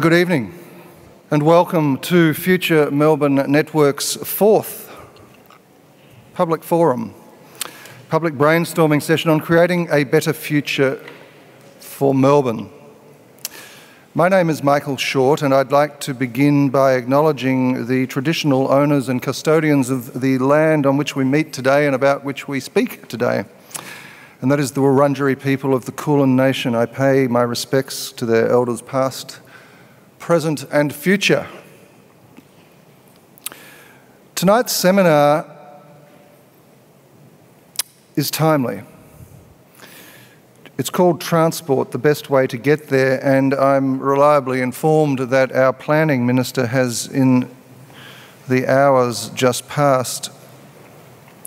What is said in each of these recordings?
Good evening and welcome to Future Melbourne Network's fourth public forum, public brainstorming session on creating a better future for Melbourne. My name is Michael Short and I'd like to begin by acknowledging the traditional owners and custodians of the land on which we meet today and about which we speak today. And that is the Wurundjeri people of the Kulin Nation. I pay my respects to their elders past, present and future. Tonight's seminar is timely. It's called Transport, the Best Way to Get There, and I'm reliably informed that our Planning Minister has, in the hours just past,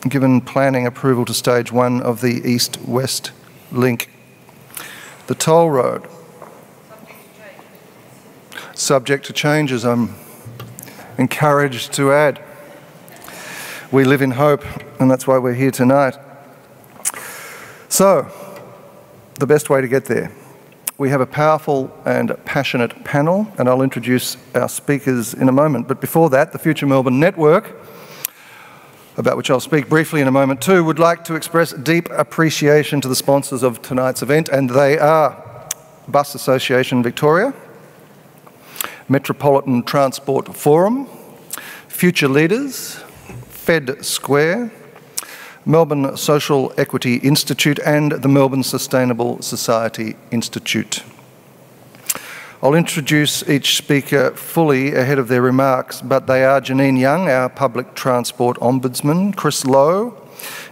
given planning approval to stage 1 of the East-West link, the toll road. Subject to changes, I'm encouraged to add. We live in hope, and that's why we're here tonight. So, the best way to get there. We have a powerful and passionate panel, and I'll introduce our speakers in a moment. But before that, the Future Melbourne Network, about which I'll speak briefly in a moment too, would like to express deep appreciation to the sponsors of tonight's event, and they are Bus Association Victoria, Metropolitan Transport Forum, Future Leaders, Fed Square, Melbourne Social Equity Institute and the Melbourne Sustainable Society Institute. I'll introduce each speaker fully ahead of their remarks, but they are Janine Young, our Public Transport Ombudsman, Chris Lowe,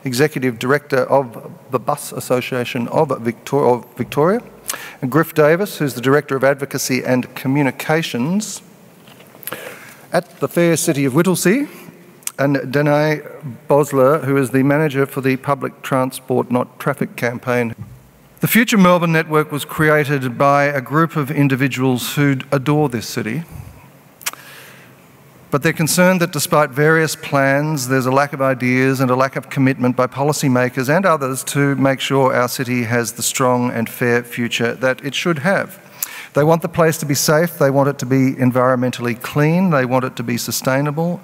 Executive Director of the Bus Association of Victoria, and Griff Davis, who's the Director of Advocacy and Communications at the fair city of Whittlesea, and Danae Bosler, who is the Manager for the Public Transport Not Traffic campaign. The Future Melbourne Network was created by a group of individuals who adore this city, but they're concerned that despite various plans, there's a lack of ideas and a lack of commitment by policymakers and others to make sure our city has the strong and fair future that it should have. They want the place to be safe, they want it to be environmentally clean, they want it to be sustainable,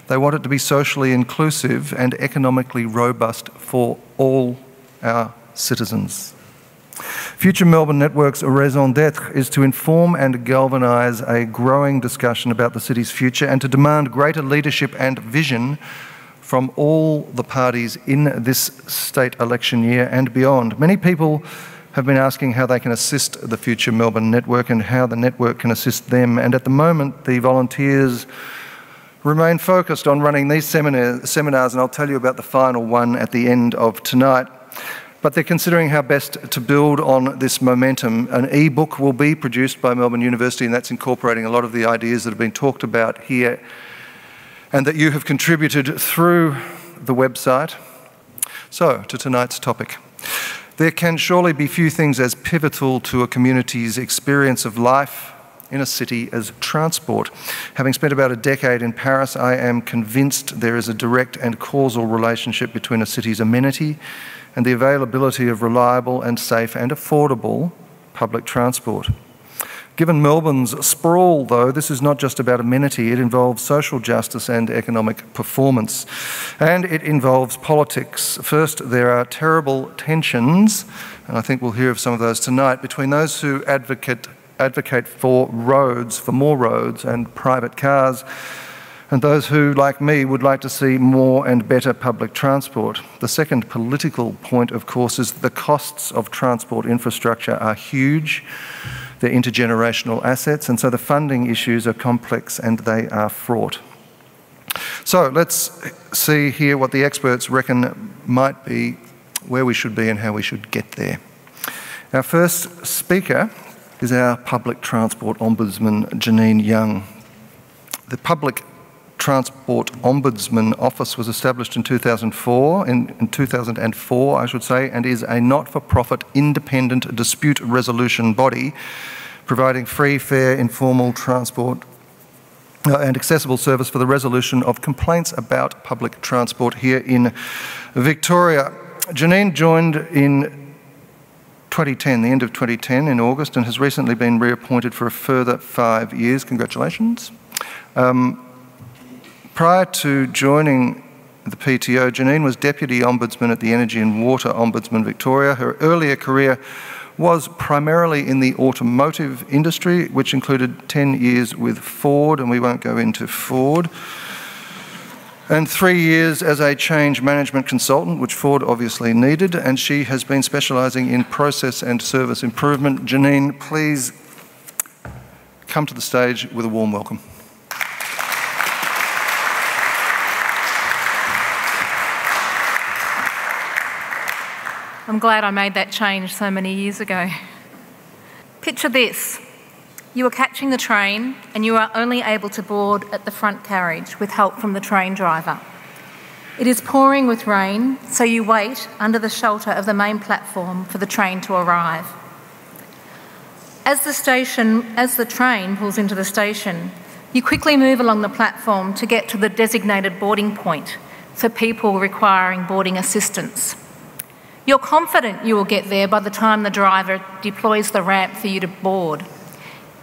they want it to be socially inclusive and economically robust for all our citizens. Future Melbourne Network's raison d'etre is to inform and galvanise a growing discussion about the city's future and to demand greater leadership and vision from all the parties in this state election year and beyond. Many people have been asking how they can assist the Future Melbourne Network and how the network can assist them, and at the moment the volunteers remain focused on running these seminars, and I'll tell you about the final one at the end of tonight. But they're considering how best to build on this momentum. An e-book will be produced by Melbourne University, and that's incorporating a lot of the ideas that have been talked about here and that you have contributed through the website. So, to tonight's topic. There can surely be few things as pivotal to a community's experience of life in a city as transport. Having spent about a decade in Paris, I am convinced there is a direct and causal relationship between a city's amenity and the availability of reliable and safe and affordable public transport. Given Melbourne's sprawl, though, this is not just about amenity, it involves social justice and economic performance. And it involves politics. First, there are terrible tensions, and I think we'll hear of some of those tonight, between those who advocate for roads, for more roads and private cars, and those who, like me, would like to see more and better public transport. The second political point, of course, is that the costs of transport infrastructure are huge. They're intergenerational assets, and so the funding issues are complex and they are fraught. So let's see here what the experts reckon might be where we should be and how we should get there. Our first speaker is our Public Transport Ombudsman, Janine Young. The Public Transport Ombudsman Office was established in 2004, I should say, and is a not-for-profit independent dispute resolution body providing free, fair, informal transport and accessible service for the resolution of complaints about public transport here in Victoria. Janine joined in 2010, the end of 2010 in August, and has recently been reappointed for a further 5 years. Congratulations. Prior to joining the PTO, Janine was Deputy Ombudsman at the Energy and Water Ombudsman Victoria. Her earlier career was primarily in the automotive industry, which included 10 years with Ford, and we won't go into Ford, and 3 years as a change management consultant, which Ford obviously needed, and she has been specialising in process and service improvement. Janine, please come to the stage with a warm welcome. I'm glad I made that change so many years ago. Picture this. You are catching the train and you are only able to board at the front carriage with help from the train driver. It is pouring with rain, so you wait under the shelter of the main platform for the train to arrive. As the train pulls into the station, you quickly move along the platform to get to the designated boarding point for people requiring boarding assistance. You're confident you will get there by the time the driver deploys the ramp for you to board.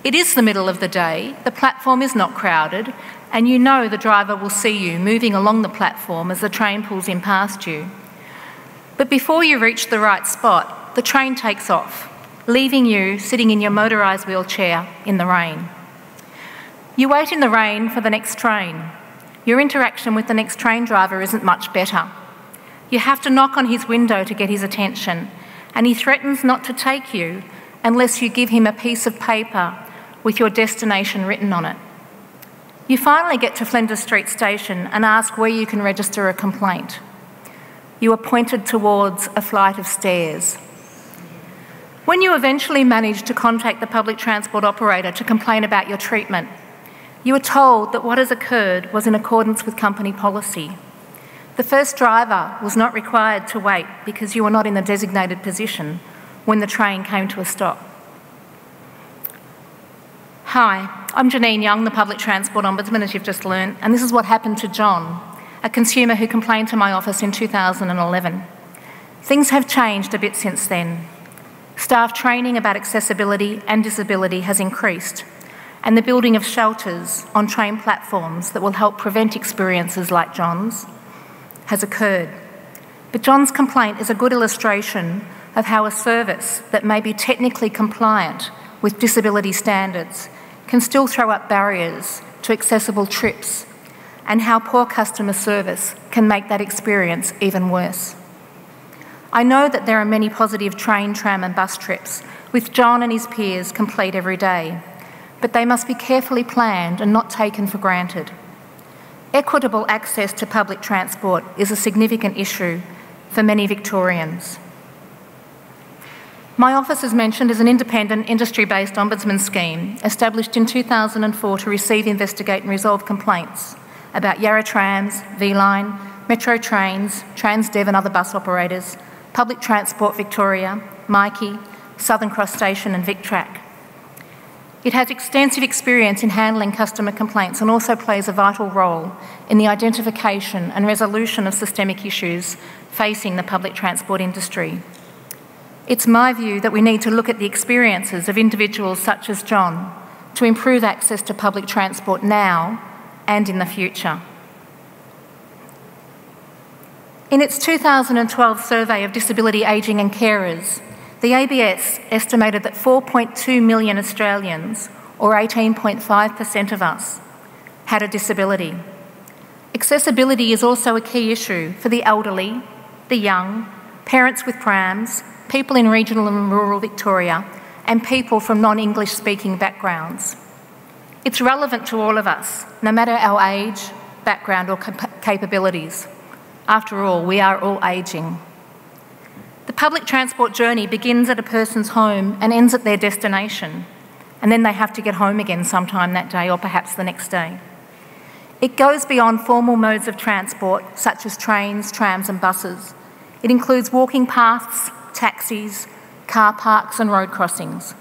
It is the middle of the day, the platform is not crowded, and you know the driver will see you moving along the platform as the train pulls in past you. But before you reach the right spot, the train takes off, leaving you sitting in your motorised wheelchair in the rain. You wait in the rain for the next train. Your interaction with the next train driver isn't much better. You have to knock on his window to get his attention, and he threatens not to take you unless you give him a piece of paper with your destination written on it. You finally get to Flinders Street Station and ask where you can register a complaint. You are pointed towards a flight of stairs. When you eventually manage to contact the public transport operator to complain about your treatment, you are told that what has occurred was in accordance with company policy. The first driver was not required to wait because you were not in the designated position when the train came to a stop. Hi, I'm Janine Young, the Public Transport Ombudsman, as you've just learned, and this is what happened to John, a consumer who complained to my office in 2011. Things have changed a bit since then. Staff training about accessibility and disability has increased, and the building of shelters on train platforms that will help prevent experiences like John's has occurred. But John's complaint is a good illustration of how a service that may be technically compliant with disability standards can still throw up barriers to accessible trips, and how poor customer service can make that experience even worse. I know that there are many positive train, tram and bus trips with John and his peers complete every day, but they must be carefully planned and not taken for granted. Equitable access to public transport is a significant issue for many Victorians. My office, as mentioned, is an independent, industry-based ombudsman scheme established in 2004 to receive, investigate and resolve complaints about Yarra Trams, V-Line, Metro Trains, Transdev and other bus operators, Public Transport Victoria, Mikey, Southern Cross Station and VicTrack. It has extensive experience in handling customer complaints and also plays a vital role in the identification and resolution of systemic issues facing the public transport industry. It's my view that we need to look at the experiences of individuals such as John to improve access to public transport now and in the future. In its 2012 survey of disability ageing and carers, the ABS estimated that 4.2 million Australians, or 18.5% of us, had a disability. Accessibility is also a key issue for the elderly, the young, parents with prams, people in regional and rural Victoria, and people from non-English speaking backgrounds. It's relevant to all of us, no matter our age, background or capabilities. After all, we are all ageing. The public transport journey begins at a person's home and ends at their destination, and then they have to get home again sometime that day or perhaps the next day. It goes beyond formal modes of transport such as trains, trams and buses. It includes walking paths, taxis, car parks and road crossings.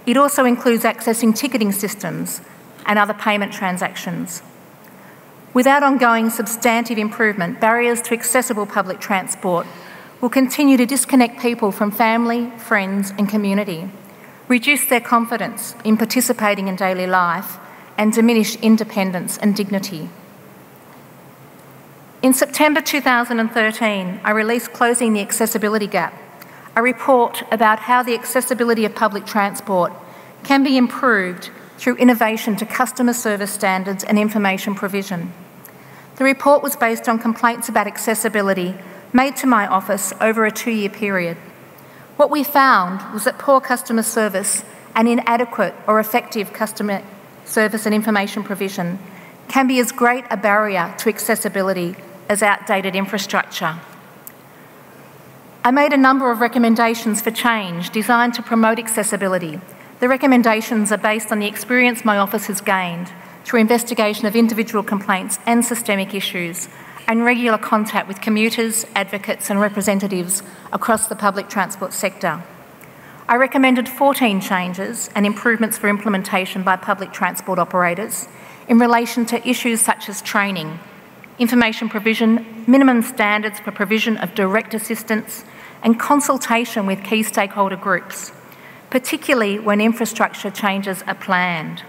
It also includes accessing ticketing systems and other payment transactions. Without ongoing substantive improvement, barriers to accessible public transport will continue to disconnect people from family, friends and community, reduce their confidence in participating in daily life and diminish independence and dignity. In September 2013, I released Closing the Accessibility Gap, a report about how the accessibility of public transport can be improved through innovation to customer service standards and information provision. The report was based on complaints about accessibility made to my office over a 2-year period. What we found was that poor customer service and inadequate or effective customer service and information provision can be as great a barrier to accessibility as outdated infrastructure. I made a number of recommendations for change designed to promote accessibility. The recommendations are based on the experience my office has gained through investigation of individual complaints and systemic issues, and regular contact with commuters, advocates and representatives across the public transport sector. I recommended 14 changes and improvements for implementation by public transport operators in relation to issues such as training, information provision, minimum standards for provision of direct assistance, and consultation with key stakeholder groups, particularly when infrastructure changes are planned.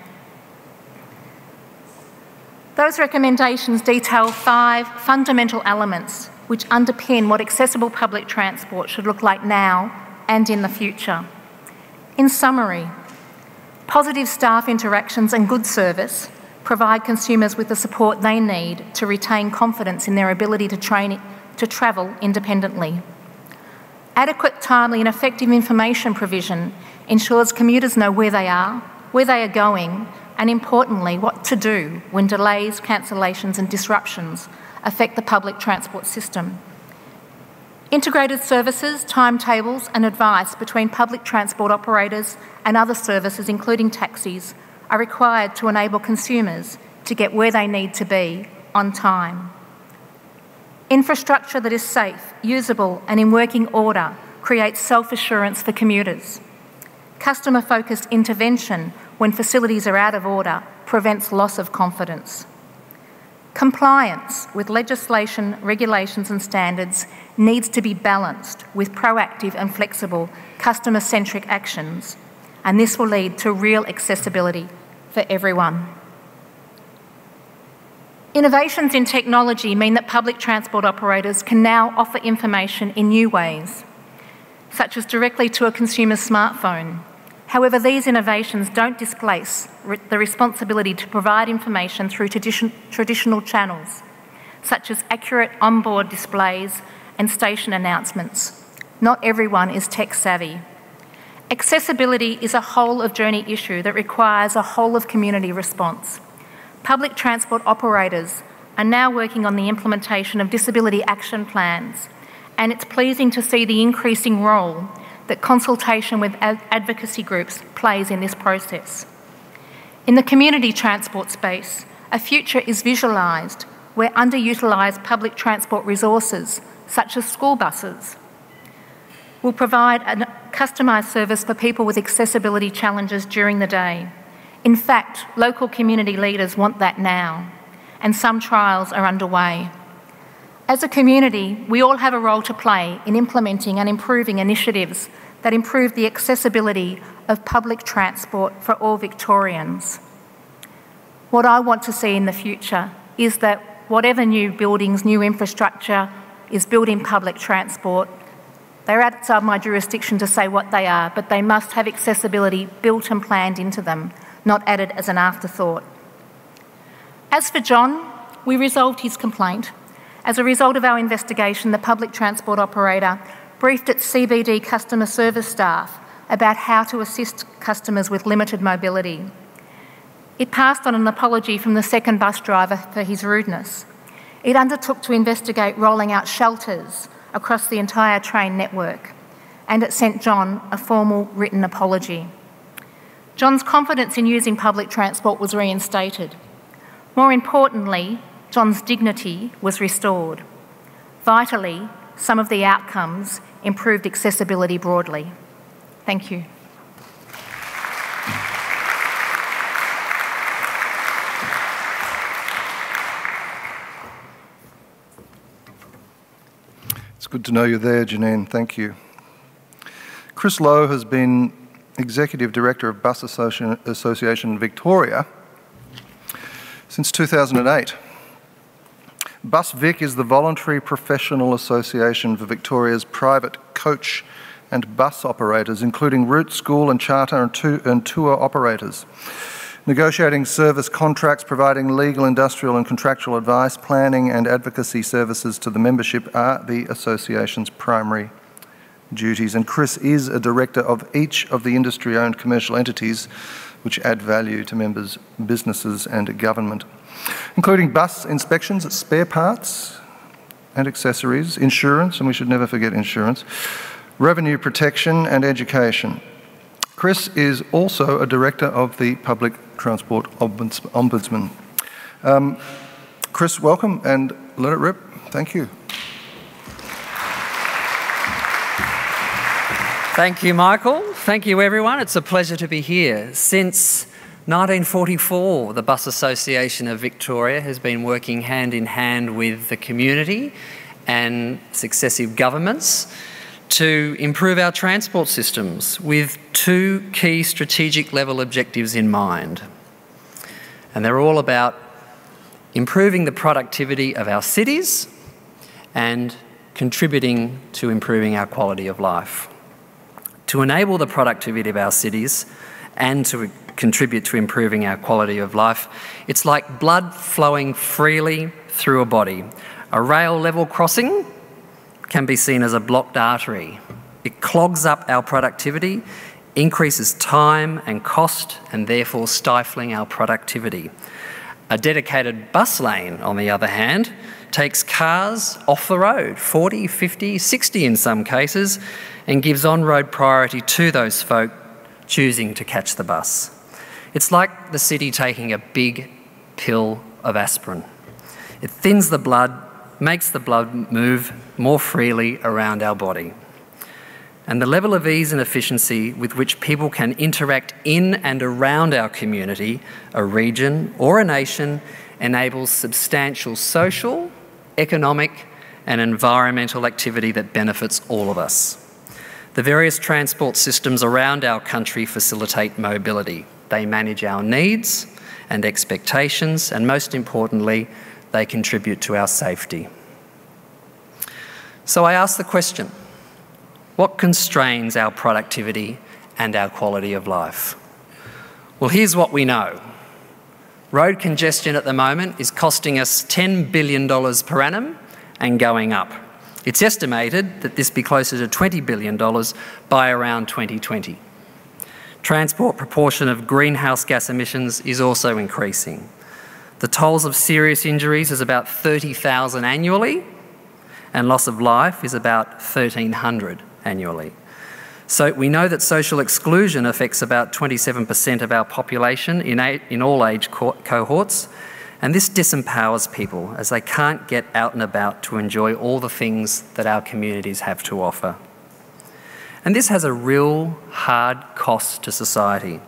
Those recommendations detail 5 fundamental elements which underpin what accessible public transport should look like now and in the future. In summary, positive staff interactions and good service provide consumers with the support they need to retain confidence in their ability to travel independently. Adequate, timely and effective information provision ensures commuters know where they are going, and importantly, what to do when delays, cancellations and disruptions affect the public transport system. Integrated services, timetables and advice between public transport operators and other services, including taxis, are required to enable consumers to get where they need to be on time. Infrastructure that is safe, usable and in working order creates self-assurance for commuters. Customer-focused intervention when facilities are out of order prevents loss of confidence. Compliance with legislation, regulations and standards needs to be balanced with proactive and flexible customer-centric actions, and this will lead to real accessibility for everyone. Innovations in technology mean that public transport operators can now offer information in new ways, such as directly to a consumer's smartphone. However, these innovations don't displace the responsibility to provide information through traditional channels, such as accurate onboard displays and station announcements. Not everyone is tech savvy. Accessibility is a whole-of-journey issue that requires a whole-of-community response. Public transport operators are now working on the implementation of disability action plans, and it's pleasing to see the increasing role that consultation with advocacy groups plays in this process. In the community transport space, a future is visualised where underutilised public transport resources, such as school buses, will provide a customised service for people with accessibility challenges during the day. In fact, local community leaders want that now, and some trials are underway. As a community, we all have a role to play in implementing and improving initiatives that improve the accessibility of public transport for all Victorians. What I want to see in the future is that whatever new buildings, new infrastructure is built in public transport, they're outside my jurisdiction to say what they are, but they must have accessibility built and planned into them, not added as an afterthought. As for John, we resolved his complaint. As a result of our investigation, the public transport operator briefed its CBD customer service staff about how to assist customers with limited mobility. It passed on an apology from the second bus driver for his rudeness. It undertook to investigate rolling out shelters across the entire train network, and it sent John a formal written apology. John's confidence in using public transport was reinstated. More importantly, John's dignity was restored. Vitally, some of the outcomes improved accessibility broadly. Thank you. It's good to know you're there, Janine. Thank you. Chris Lowe has been Executive Director of Bus Association Victoria since 2008. Bus Vic is the voluntary professional association for Victoria's private coach and bus operators, including route, school and charter and tour operators. Negotiating service contracts, providing legal, industrial and contractual advice, planning and advocacy services to the membership are the association's primary duties. And Chris is a director of each of the industry-owned commercial entities which add value to members' businesses and government, including bus inspections, spare parts and accessories, insurance, and we should never forget insurance, revenue protection and education. Chris is also a director of the Public Transport Ombudsman. Chris, welcome and let it rip. Thank you. Thank you, Michael. Thank you, everyone. It's a pleasure to be here. Since 1944, the Bus Association of Victoria has been working hand in hand with the community and successive governments to improve our transport systems with two key strategic level objectives in mind. And they're all about improving the productivity of our cities and contributing to improving our quality of life. To enable the productivity of our cities and to contribute to improving our quality of life, it's like blood flowing freely through a body. A rail level crossing can be seen as a blocked artery. It clogs up our productivity, increases time and cost, and therefore stifling our productivity. A dedicated bus lane, on the other hand, takes cars off the road, 40, 50, 60 in some cases, and gives on-road priority to those folk choosing to catch the bus. It's like the city taking a big pill of aspirin. It thins the blood, makes the blood move more freely around our body. And the level of ease and efficiency with which people can interact in and around our community, a region or a nation enables substantial social, economic and environmental activity that benefits all of us. The various transport systems around our country facilitate mobility. They manage our needs and expectations, and most importantly, they contribute to our safety. So I ask the question, what constrains our productivity and our quality of life? Well, here's what we know. Road congestion at the moment is costing us $10 billion per annum and going up. It's estimated that this will be closer to $20 billion by around 2020. Transport proportion of greenhouse gas emissions is also increasing. The tolls of serious injuries is about 30,000 annually, and loss of life is about 1,300 annually. So we know that social exclusion affects about 27% of our population in all age cohorts, and this disempowers people as they can't get out and about to enjoy all the things that our communities have to offer. And this has a real hard cost to society.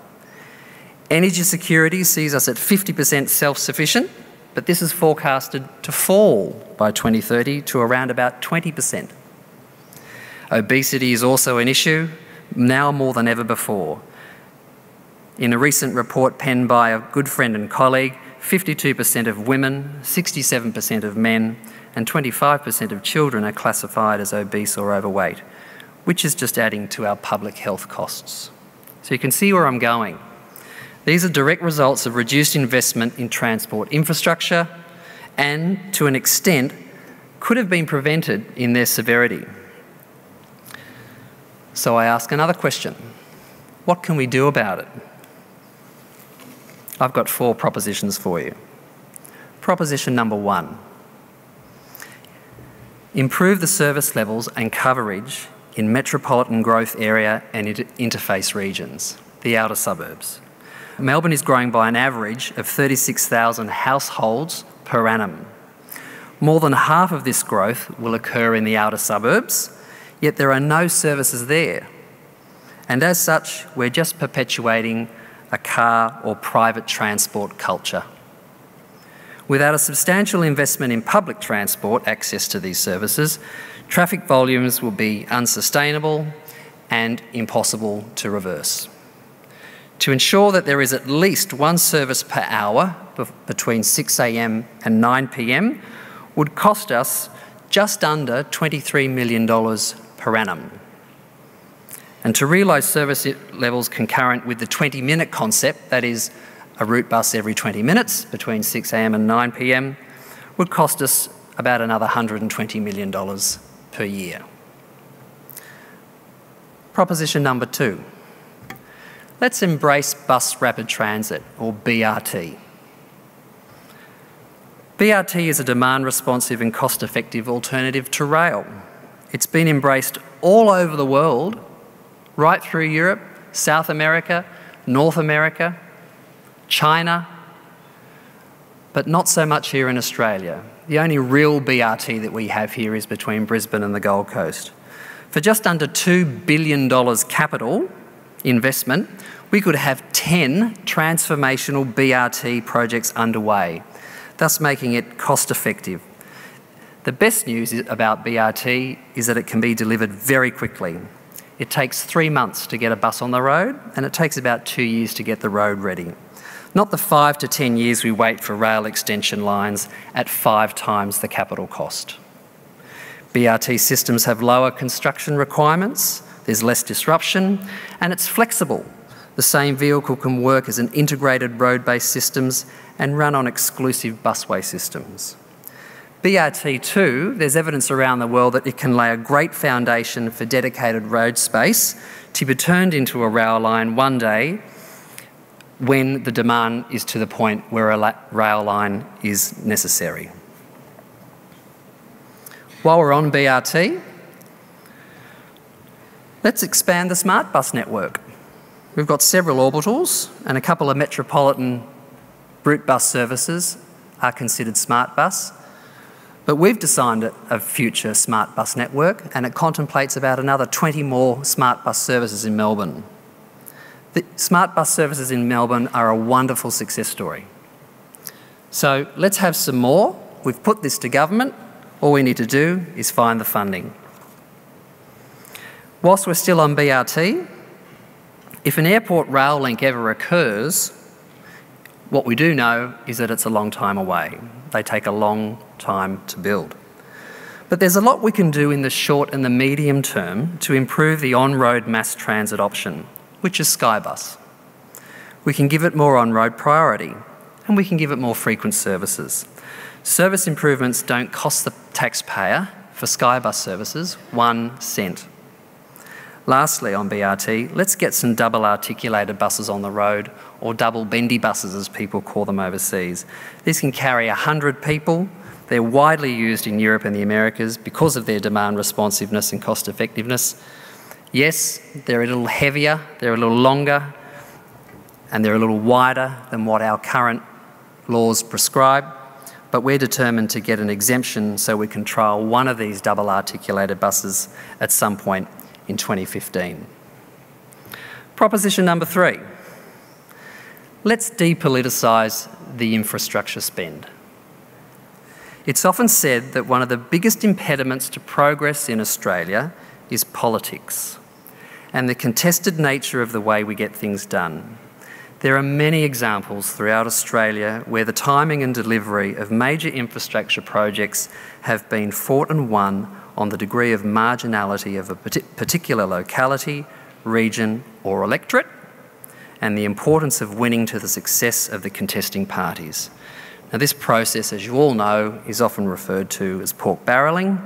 Energy security sees us at 50% self-sufficient, but this is forecasted to fall by 2030 to around about 20%. Obesity is also an issue, now more than ever before. In a recent report penned by a good friend and colleague, 52% of women, 67% of men, and 25% of children are classified as obese or overweight, which is just adding to our public health costs. So you can see where I'm going. These are direct results of reduced investment in transport infrastructure and, to an extent, could have been prevented in their severity. So I ask another question. What can we do about it? I've got 4 propositions for you. Proposition number 1. Improve the service levels and coverage in metropolitan growth area and interface regions, the outer suburbs. Melbourne is growing by an average of 36,000 households per annum. More than half of this growth will occur in the outer suburbs, yet there are no services there. And as such, we're just perpetuating a car or private transport culture. Without a substantial investment in public transport access to these services, traffic volumes will be unsustainable and impossible to reverse. To ensure that there is at least one service per hour between 6 a.m. and 9 p.m. would cost us just under $23 million per annum. And to realise service levels concurrent with the 20-minute concept, that is, a route bus every 20 minutes between 6 a.m. and 9 p.m, would cost us about another $120 million per year. Proposition number 2. Let's embrace bus rapid transit, or BRT. BRT is a demand-responsive and cost-effective alternative to rail. It's been embraced all over the world, right through Europe, South America, North America, China, but not so much here in Australia. The only real BRT that we have here is between Brisbane and the Gold Coast. For just under $2 billion capital investment, we could have 10 transformational BRT projects underway, thus making it cost-effective. The best news about BRT is that it can be delivered very quickly. It takes 3 months to get a bus on the road, and it takes about 2 years to get the road ready. Not the 5 to 10 years we wait for rail extension lines at 5 times the capital cost. BRT systems have lower construction requirements, there's less disruption, and it's flexible. The same vehicle can work as an integrated road-based systems and run on exclusive busway systems. BRT too, there's evidence around the world that it can lay a great foundation for dedicated road space to be turned into a rail line one day when the demand is to the point where a rail line is necessary. While we're on BRT, let's expand the smart bus network. We've got several orbitals and a couple of metropolitan route bus services are considered smart bus, but we've designed a future smart bus network and it contemplates about another 20 more smart bus services in Melbourne. The smart bus services in Melbourne are a wonderful success story. So let's have some more. We've put this to government. All we need to do is find the funding. Whilst we're still on BRT, if an airport rail link ever occurs, what we do know is that it's a long time away. They take a long time to build. But there's a lot we can do in the short and the medium term to improve the on-road mass transit option, which is Skybus. We can give it more on-road priority, and we can give it more frequent services. Service improvements don't cost the taxpayer for Skybus services 1 cent. Lastly, on BRT, let's get some double articulated buses on the road, or double bendy buses as people call them overseas. These can carry 100 people. They're widely used in Europe and the Americas because of their demand responsiveness and cost effectiveness. Yes, they're a little heavier, they're a little longer, and they're a little wider than what our current laws prescribe, but we're determined to get an exemption so we can trial one of these double articulated buses at some point in 2015. Proposition number 3. Let's depoliticise the infrastructure spend. It's often said that one of the biggest impediments to progress in Australia is politics and the contested nature of the way we get things done. There are many examples throughout Australia where the timing and delivery of major infrastructure projects have been fought and won on the degree of marginality of a particular locality, region or electorate, and the importance of winning to the success of the contesting parties. Now, this process, as you all know, is often referred to as pork barrelling,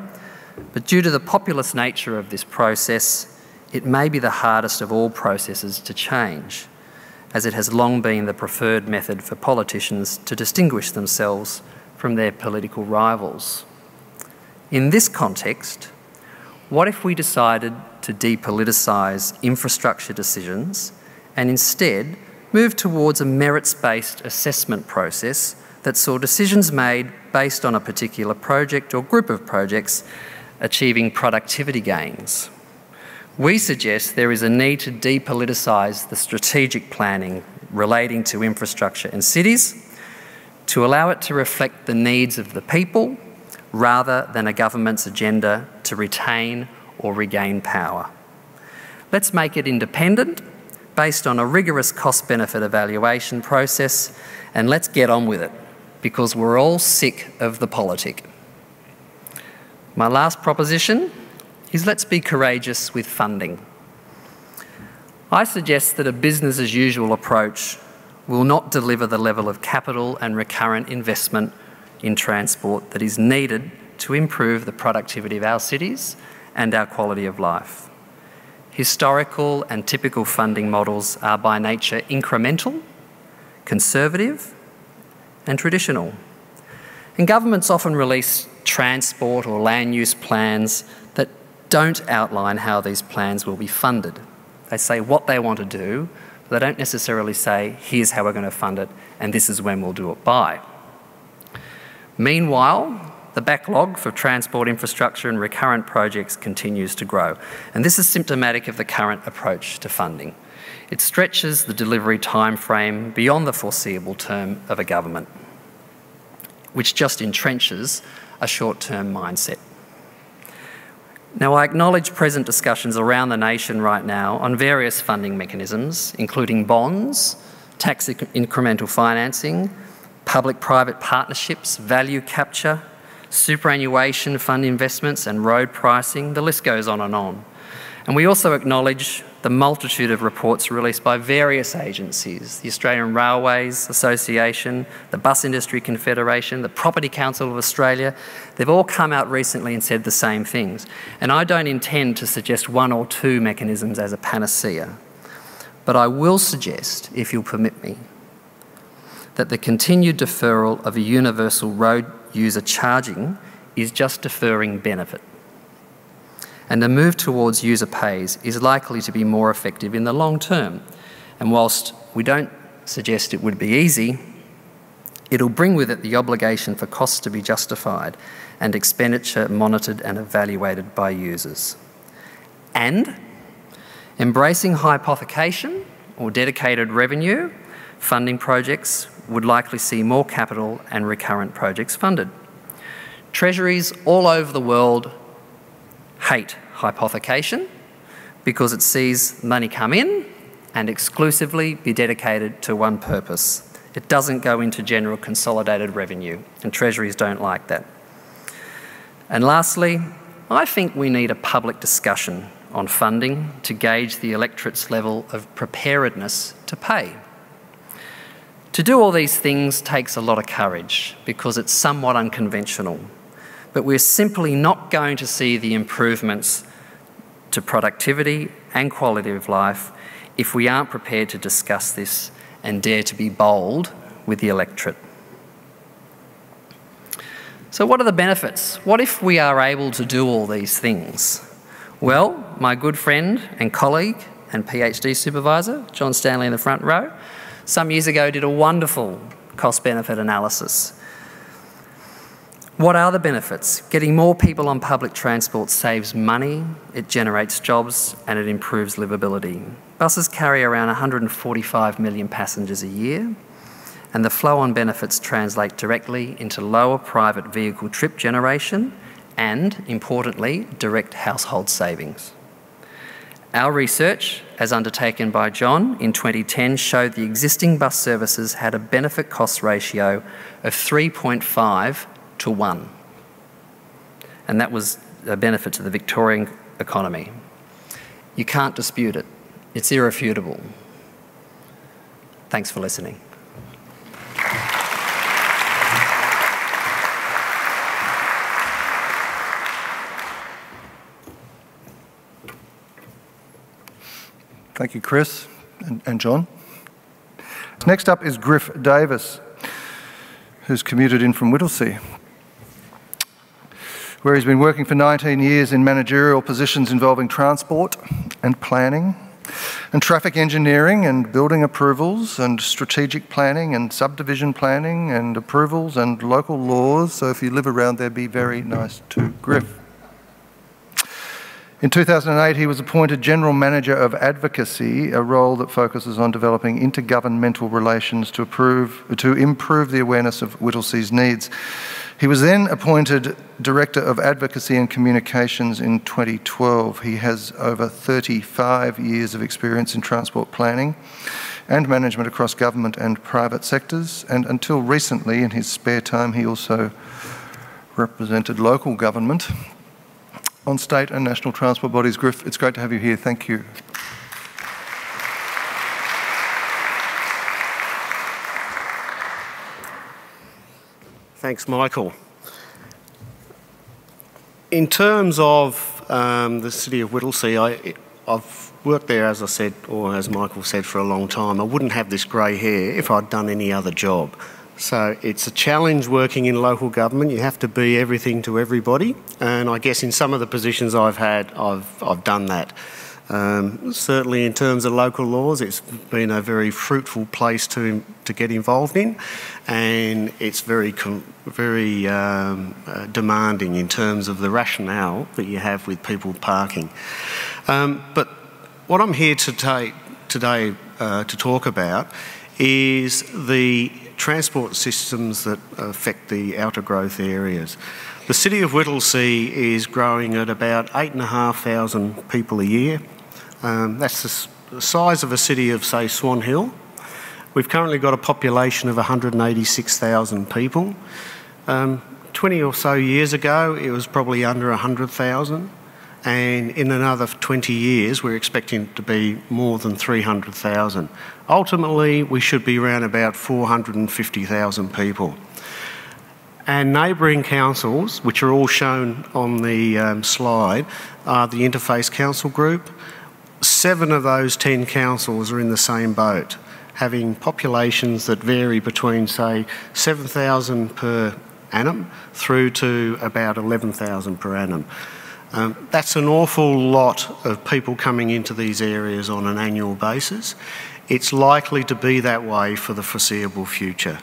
but due to the populist nature of this process, it may be the hardest of all processes to change, as it has long been the preferred method for politicians to distinguish themselves from their political rivals. In this context, what if we decided to depoliticise infrastructure decisions and instead move towards a merits-based assessment process that saw decisions made based on a particular project or group of projects achieving productivity gains? We suggest there is a need to depoliticise the strategic planning relating to infrastructure in cities to allow it to reflect the needs of the people rather than a government's agenda to retain or regain power. Let's make it independent, based on a rigorous cost-benefit evaluation process, and let's get on with it, because we're all sick of the politic. My last proposition is let's be courageous with funding. I suggest that a business-as-usual approach will not deliver the level of capital and recurrent investment in transport that is needed to improve the productivity of our cities and our quality of life. Historical and typical funding models are by nature incremental, conservative, and traditional. And governments often release transport or land use plans that don't outline how these plans will be funded. They say what they want to do, but they don't necessarily say, here's how we're going to fund it, and this is when we'll do it by. Meanwhile, the backlog for transport infrastructure and recurrent projects continues to grow, and this is symptomatic of the current approach to funding. It stretches the delivery timeframe beyond the foreseeable term of a government, which just entrenches a short-term mindset. Now, I acknowledge present discussions around the nation right now on various funding mechanisms, including bonds, tax incremental financing, public-private partnerships, value capture, superannuation fund investments and road pricing. The list goes on. And we also acknowledge the multitude of reports released by various agencies, the Australian Railways Association, the Bus Industry Confederation, the Property Council of Australia. They've all come out recently and said the same things. And I don't intend to suggest one or two mechanisms as a panacea, but I will suggest, if you'll permit me, that the continued deferral of a universal road user charging is just deferring benefit. And the move towards user pays is likely to be more effective in the long term. And whilst we don't suggest it would be easy, it'll bring with it the obligation for costs to be justified and expenditure monitored and evaluated by users. And embracing hypothecation or dedicated revenue funding projects would likely see more capital and recurrent projects funded. Treasuries all over the world hate hypothecation because it sees money come in and exclusively be dedicated to one purpose. It doesn't go into general consolidated revenue, and treasuries don't like that. And lastly, I think we need a public discussion on funding to gauge the electorate's level of preparedness to pay. To do all these things takes a lot of courage because it's somewhat unconventional. But we're simply not going to see the improvements to productivity and quality of life if we aren't prepared to discuss this and dare to be bold with the electorate. So what are the benefits? What if we are able to do all these things? Well, my good friend and colleague and PhD supervisor, John Stanley in the front row, some years ago did a wonderful cost-benefit analysis. What are the benefits? Getting more people on public transport saves money, it generates jobs, and it improves livability. Buses carry around 145 million passengers a year, and the flow-on benefits translate directly into lower private vehicle trip generation and, importantly, direct household savings. Our research, as undertaken by John in 2010, showed the existing bus services had a benefit-cost ratio of 3.5 to 1. And that was a benefit to the Victorian economy. You can't dispute it. It's irrefutable. Thanks for listening. Thank you, Chris and John. Next up is Griff Davis, who's commuted in from Whittlesea, where he's been working for 19 years in managerial positions involving transport and planning and traffic engineering and building approvals and strategic planning and subdivision planning and approvals and local laws. So if you live around there, be very nice to Griff. In 2008, he was appointed General Manager of Advocacy, a role that focuses on developing intergovernmental relations to improve the awareness of Whittlesea's needs. He was then appointed Director of Advocacy and Communications in 2012. He has over 35 years of experience in transport planning and management across government and private sectors, and until recently, in his spare time, he also represented local government on state and national transport bodies. Griff, it's great to have you here. Thank you. Thanks, Michael. In terms of the city of Whittlesea, I've worked there, as I said, or as Michael said, for a long time. I wouldn't have this grey hair if I'd done any other job. So it's a challenge working in local government. You have to be everything to everybody, and I guess in some of the positions I've had, I've done that. Certainly in terms of local laws, it's been a very fruitful place to get involved in, and it's very demanding in terms of the rationale that you have with people parking. But what I'm here today to talk about is the transport systems that affect the outer growth areas. The city of Whittlesea is growing at about 8,500 people a year. That's the size of a city of, say, Swan Hill. We've currently got a population of 186,000 people. 20 or so years ago, it was probably under 100,000. And in another 20 years, we're expecting it to be more than 300,000. Ultimately, we should be around about 450,000 people. And neighbouring councils, which are all shown on the slide, are the Interface Council Group. 7 of those 10 councils are in the same boat, having populations that vary between, say, 7,000 per annum through to about 11,000 per annum. That's an awful lot of people coming into these areas on an annual basis. It's likely to be that way for the foreseeable future.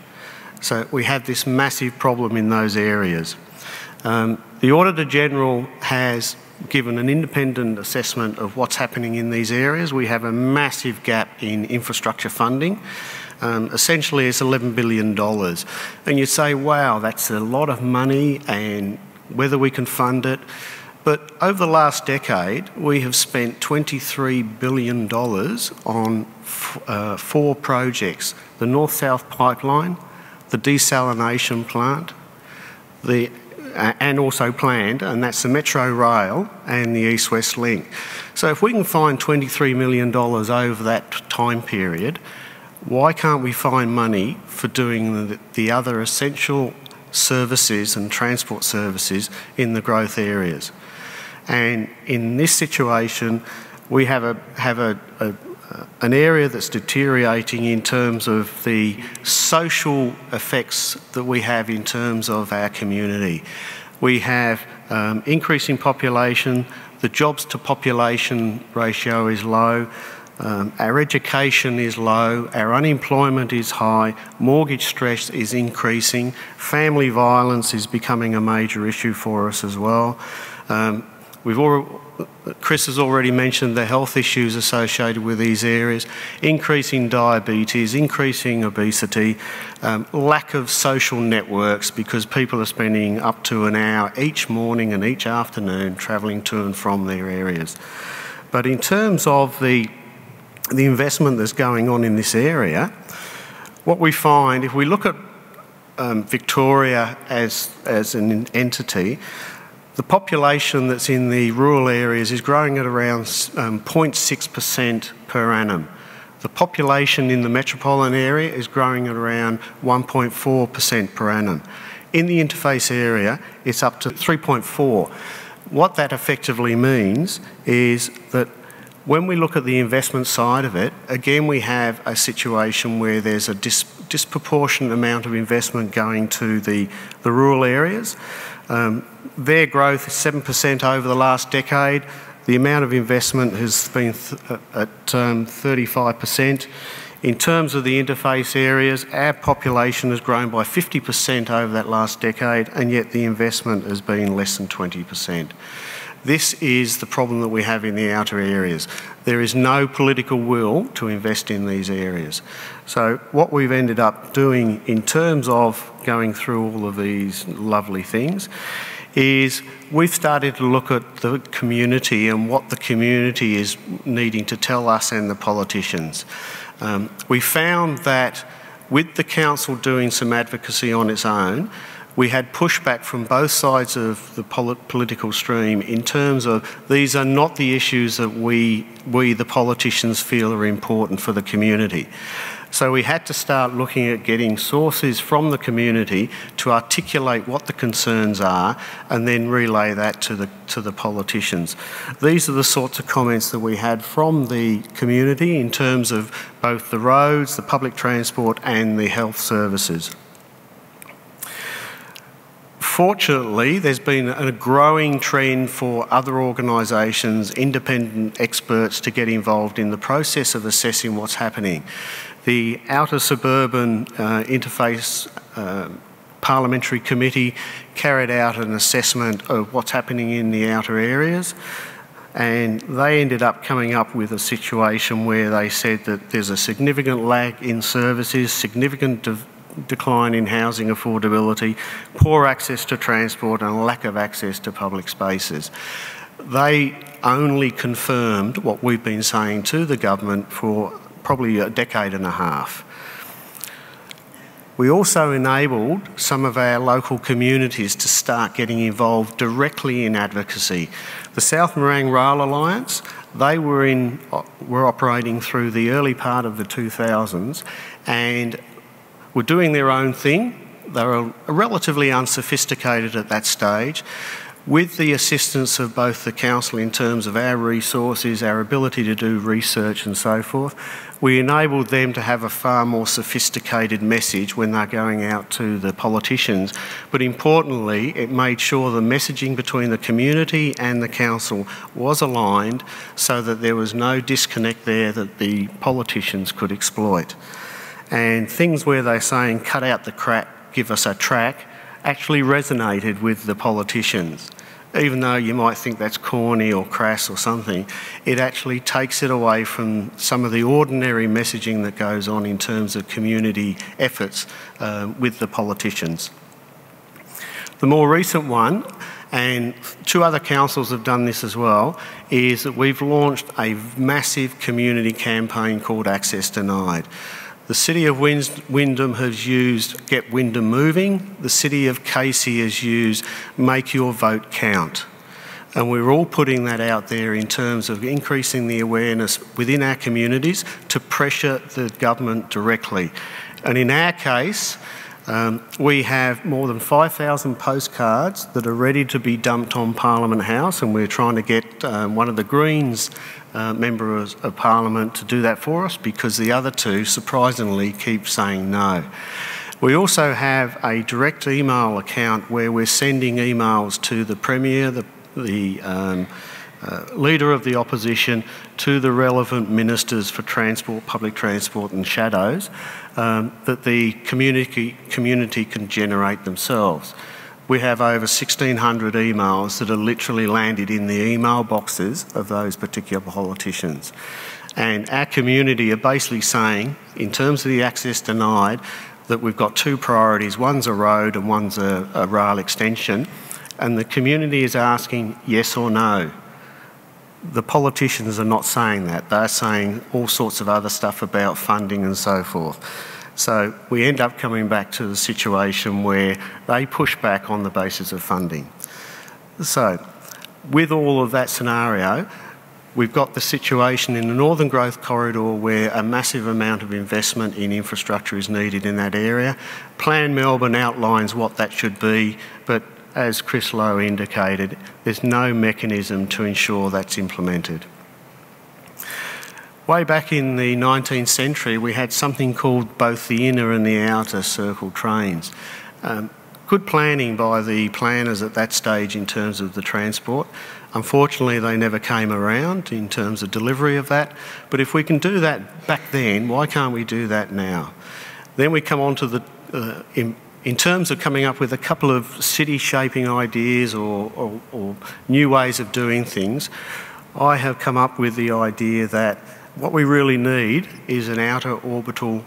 So we have this massive problem in those areas. The Auditor General has given an independent assessment of what's happening in these areas. We have a massive gap in infrastructure funding. Essentially, it's $11 billion. And you say, wow, that's a lot of money, and whether we can fund it. But over the last decade, we have spent $23 billion on 4 projects: the North-South Pipeline, the desalination plant, and also planned, and that's the Metro Rail and the East-West Link. So if we can find $23 million over that time period, why can't we find money for doing the other essential services and transport services in the growth areas? And in this situation, we have an area that's deteriorating in terms of the social effects that we have in terms of our community. We have increasing population, the jobs to population ratio is low, our education is low, our unemployment is high, mortgage stress is increasing, family violence is becoming a major issue for us as well. Chris has already mentioned the health issues associated with these areas: increasing diabetes, increasing obesity, lack of social networks because people are spending up to an hour each morning and each afternoon travelling to and from their areas. But in terms of the investment that's going on in this area, what we find, if we look at Victoria as an entity, the population that's in the rural areas is growing at around 0.6% per annum. The population in the metropolitan area is growing at around 1.4% per annum. In the interface area, it's up to 3.4. What that effectively means is that when we look at the investment side of it, again, we have a situation where there's a disproportionate amount of investment going to the rural areas. Their growth is 7% over the last decade. The amount of investment has been at 35%. In terms of the interface areas, our population has grown by 50% over that last decade, and yet the investment has been less than 20%. This is the problem that we have in the outer areas. There is no political will to invest in these areas. So what we've ended up doing in terms of going through all of these lovely things is we've started to look at the community and what the community is needing to tell us and the politicians. We found that with the council doing some advocacy on its own, we had pushback from both sides of the political stream in terms of these are not the issues that we the politicians feel are important for the community. So we had to start looking at getting sources from the community to articulate what the concerns are and then relay that to the politicians. These are the sorts of comments that we had from the community in terms of both the roads, the public transport and the health services. Fortunately, there's been a growing trend for other organisations, independent experts to get involved in the process of assessing what's happening. The Outer Suburban Interface Parliamentary Committee carried out an assessment of what's happening in the outer areas, and they ended up coming up with a situation where they said that there's a significant lag in services, significant decline in housing affordability, poor access to transport and a lack of access to public spaces. They only confirmed what we've been saying to the government for probably a decade and a half. We also enabled some of our local communities to start getting involved directly in advocacy. The South Morang Rail Alliance, they were operating through the early part of the 2000s and were doing their own thing. They were relatively unsophisticated at that stage. With the assistance of both the council in terms of our resources, our ability to do research and so forth, we enabled them to have a far more sophisticated message when they're going out to the politicians. But importantly, it made sure the messaging between the community and the council was aligned so that there was no disconnect there that the politicians could exploit. And things where they're saying, cut out the crap, give us a track, actually resonated with the politicians. Even though you might think that's corny or crass or something, it actually takes it away from some of the ordinary messaging that goes on in terms of community efforts with the politicians. The more recent one, and two other councils have done this as well, is that we've launched a massive community campaign called Access Denied. The City of Wyndham has used Get Wyndham Moving. The City of Casey has used Make Your Vote Count. And we're all putting that out there in terms of increasing the awareness within our communities to pressure the government directly. And in our case, we have more than 5,000 postcards that are ready to be dumped on Parliament House, and we're trying to get one of the Greens members of Parliament to do that for us because the other two, surprisingly, keep saying no. We also have a direct email account where we're sending emails to the Premier, the Leader of the Opposition, to the relevant ministers for transport, public transport and shadows that the community can generate themselves. We have over 1,600 emails that are literally landed in the email boxes of those particular politicians. And our community are basically saying, in terms of the access denied, that we've got two priorities. One's a road and one's a rail extension. And the community is asking yes or no. The politicians are not saying that. They're saying all sorts of other stuff about funding and so forth. So we end up coming back to the situation where they push back on the basis of funding. So with all of that scenario, we've got the situation in the Northern Growth Corridor where a massive amount of investment in infrastructure is needed in that area. Plan Melbourne outlines what that should be, but as Chris Lowe indicated, there's no mechanism to ensure that's implemented. Way back in the 19th century, we had something called both the inner and the outer circle trains. Good planning by the planners at that stage in terms of the transport. Unfortunately, they never came around in terms of delivery of that. But if we can do that back then, why can't we do that now? Then we come on to the in terms of coming up with a couple of city shaping ideas or new ways of doing things, I have come up with the idea that what we really need is an outer orbital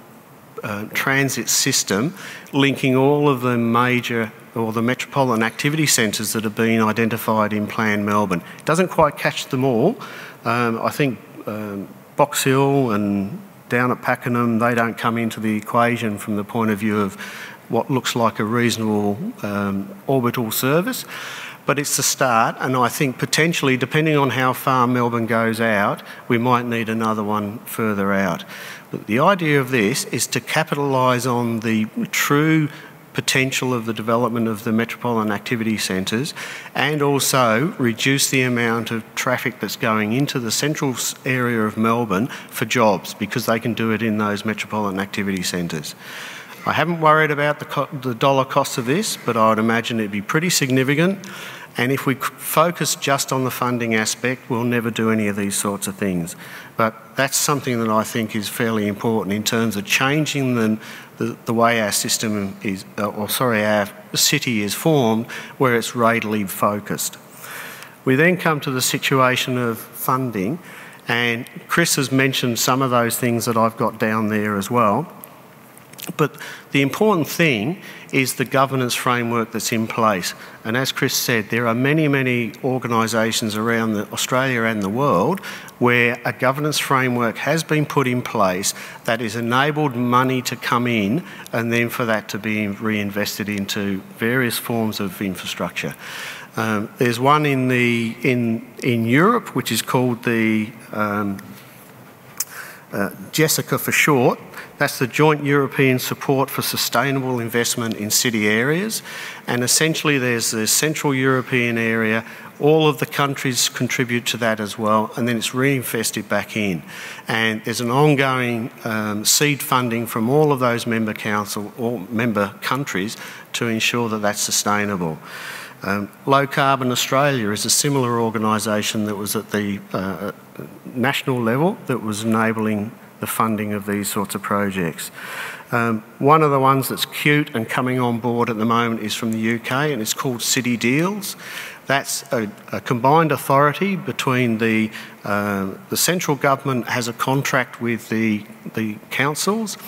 transit system linking all of the major or the metropolitan activity centres that have been identified in Plan Melbourne. It doesn't quite catch them all. I think Box Hill and down at Pakenham, they don't come into the equation from the point of view of what looks like a reasonable orbital service. But it's the start, and I think potentially, depending on how far Melbourne goes out, we might need another one further out. But the idea of this is to capitalise on the true potential of the development of the metropolitan activity centres and also reduce the amount of traffic that's going into the central area of Melbourne for jobs, because they can do it in those metropolitan activity centres. I haven't worried about the dollar cost of this, but I would imagine it'd be pretty significant. And if we focus just on the funding aspect, we'll never do any of these sorts of things. But that's something that I think is fairly important in terms of changing the way our system is, our city is formed, where it's radially focused. We then come to the situation of funding, and Chris has mentioned some of those things that I've got down there as well. But the important thing is the governance framework that's in place. And as Chris said, there are many, many organisations around Australia and the world where a governance framework has been put in place that has enabled money to come in and then for that to be reinvested into various forms of infrastructure. There's one in Europe which is called the JESSICA for short. That's the Joint European Support for Sustainable Investment in City Areas. And essentially there's the Central European area. All of the countries contribute to that as well, and then it's reinvested back in. And there's an ongoing seed funding from all of those member council or member countries to ensure that that's sustainable. Low Carbon Australia is a similar organisation that was at the national level that was enabling the funding of these sorts of projects. One of the ones that's cute and coming on board at the moment is from the UK, and it's called City Deals. That's a combined authority between the central government has a contract with the councils.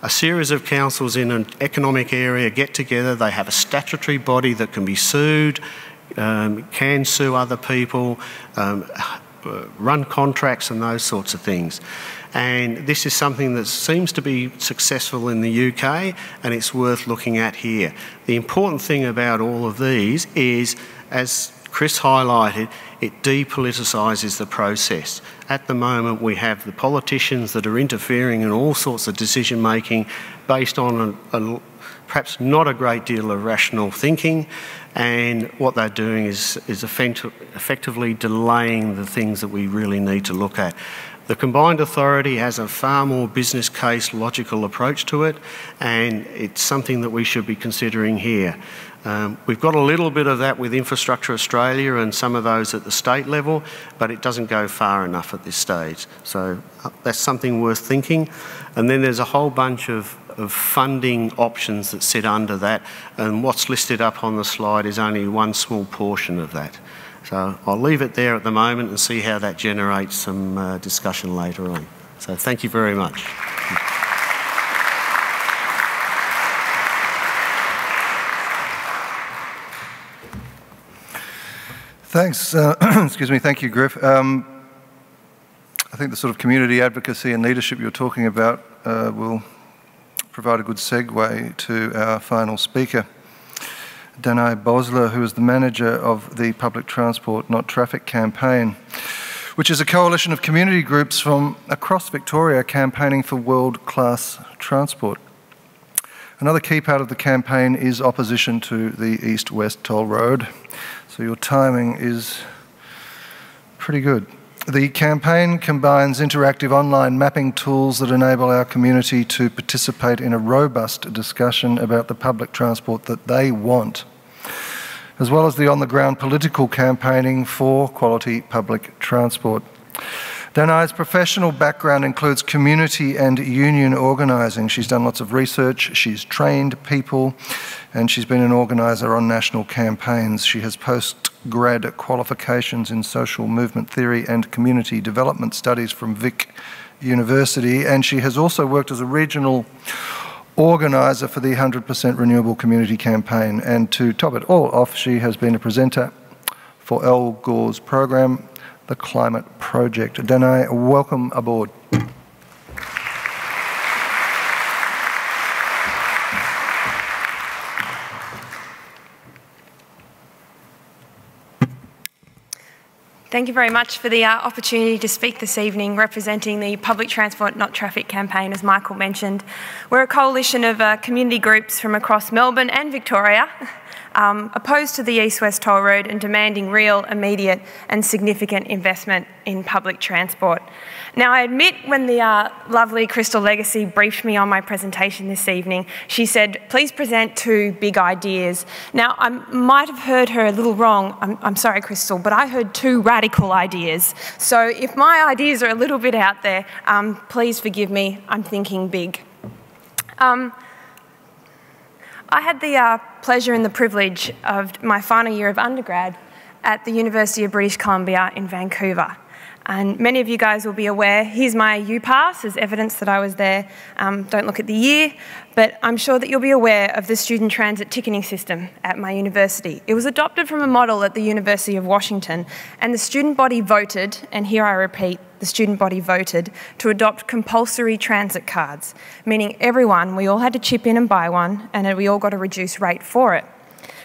A series of councils in an economic area get together, they have a statutory body that can be sued, can sue other people, run contracts and those sorts of things. And this is something that seems to be successful in the UK, and it's worth looking at here. The important thing about all of these is, as Chris highlighted, it depoliticises the process. At the moment we have the politicians that are interfering in all sorts of decision making based on perhaps not a great deal of rational thinking, and what they're doing is effectively delaying the things that we really need to look at. The combined authority has a far more business case logical approach to it, and it's something that we should be considering here. We've got a little bit of that with Infrastructure Australia and some of those at the state level, but it doesn't go far enough at this stage. So that's something worth thinking. And then there's a whole bunch of funding options that sit under that, and what's listed up on the slide is only one small portion of that. So I'll leave it there at the moment and see how that generates some discussion later on. So thank you very much. Thanks. Excuse me. Thank you, Griff. I think the sort of community advocacy and leadership you're talking about will provide a good segue to our final speaker, Danai Bosler, who is the manager of the Public Transport Not Traffic campaign, which is a coalition of community groups from across Victoria campaigning for world-class transport. Another key part of the campaign is opposition to the east-west toll road, so your timing is pretty good. The campaign combines interactive online mapping tools that enable our community to participate in a robust discussion about the public transport that they want, as well as the on-the-ground political campaigning for quality public transport. Danai's professional background includes community and union organising. She's done lots of research, she's trained people, and she's been an organiser on national campaigns. She has post-grad qualifications in social movement theory and community development studies from Vic University, and she has also worked as a regional organiser for the 100% Renewable Community Campaign. And to top it all off, she has been a presenter for Al Gore's program, The Climate Project. Danai, welcome aboard. Thank you very much for the opportunity to speak this evening representing the Public Transport Not Traffic campaign, as Michael mentioned. We're a coalition of community groups from across Melbourne and Victoria, opposed to the east-west toll road and demanding real, immediate and significant investment in public transport. Now, I admit when the lovely Crystal Legacy briefed me on my presentation this evening, she said, please present 2 big ideas. Now, I might have heard her a little wrong. I'm sorry, Crystal, but I heard 2 radical ideas. So if my ideas are a little bit out there, please forgive me. I'm thinking big. I had the pleasure and the privilege of my final year of undergrad at the University of British Columbia in Vancouver. And many of you guys will be aware, here's my U-Pass as evidence that I was there. Don't look at the year, but I'm sure that you'll be aware of the student transit ticketing system at my university. It was adopted from a model at the University of Washington, and the student body voted, and here I repeat, the student body voted to adopt compulsory transit cards, meaning everyone, we all had to chip in and buy one, and we all got a reduced rate for it.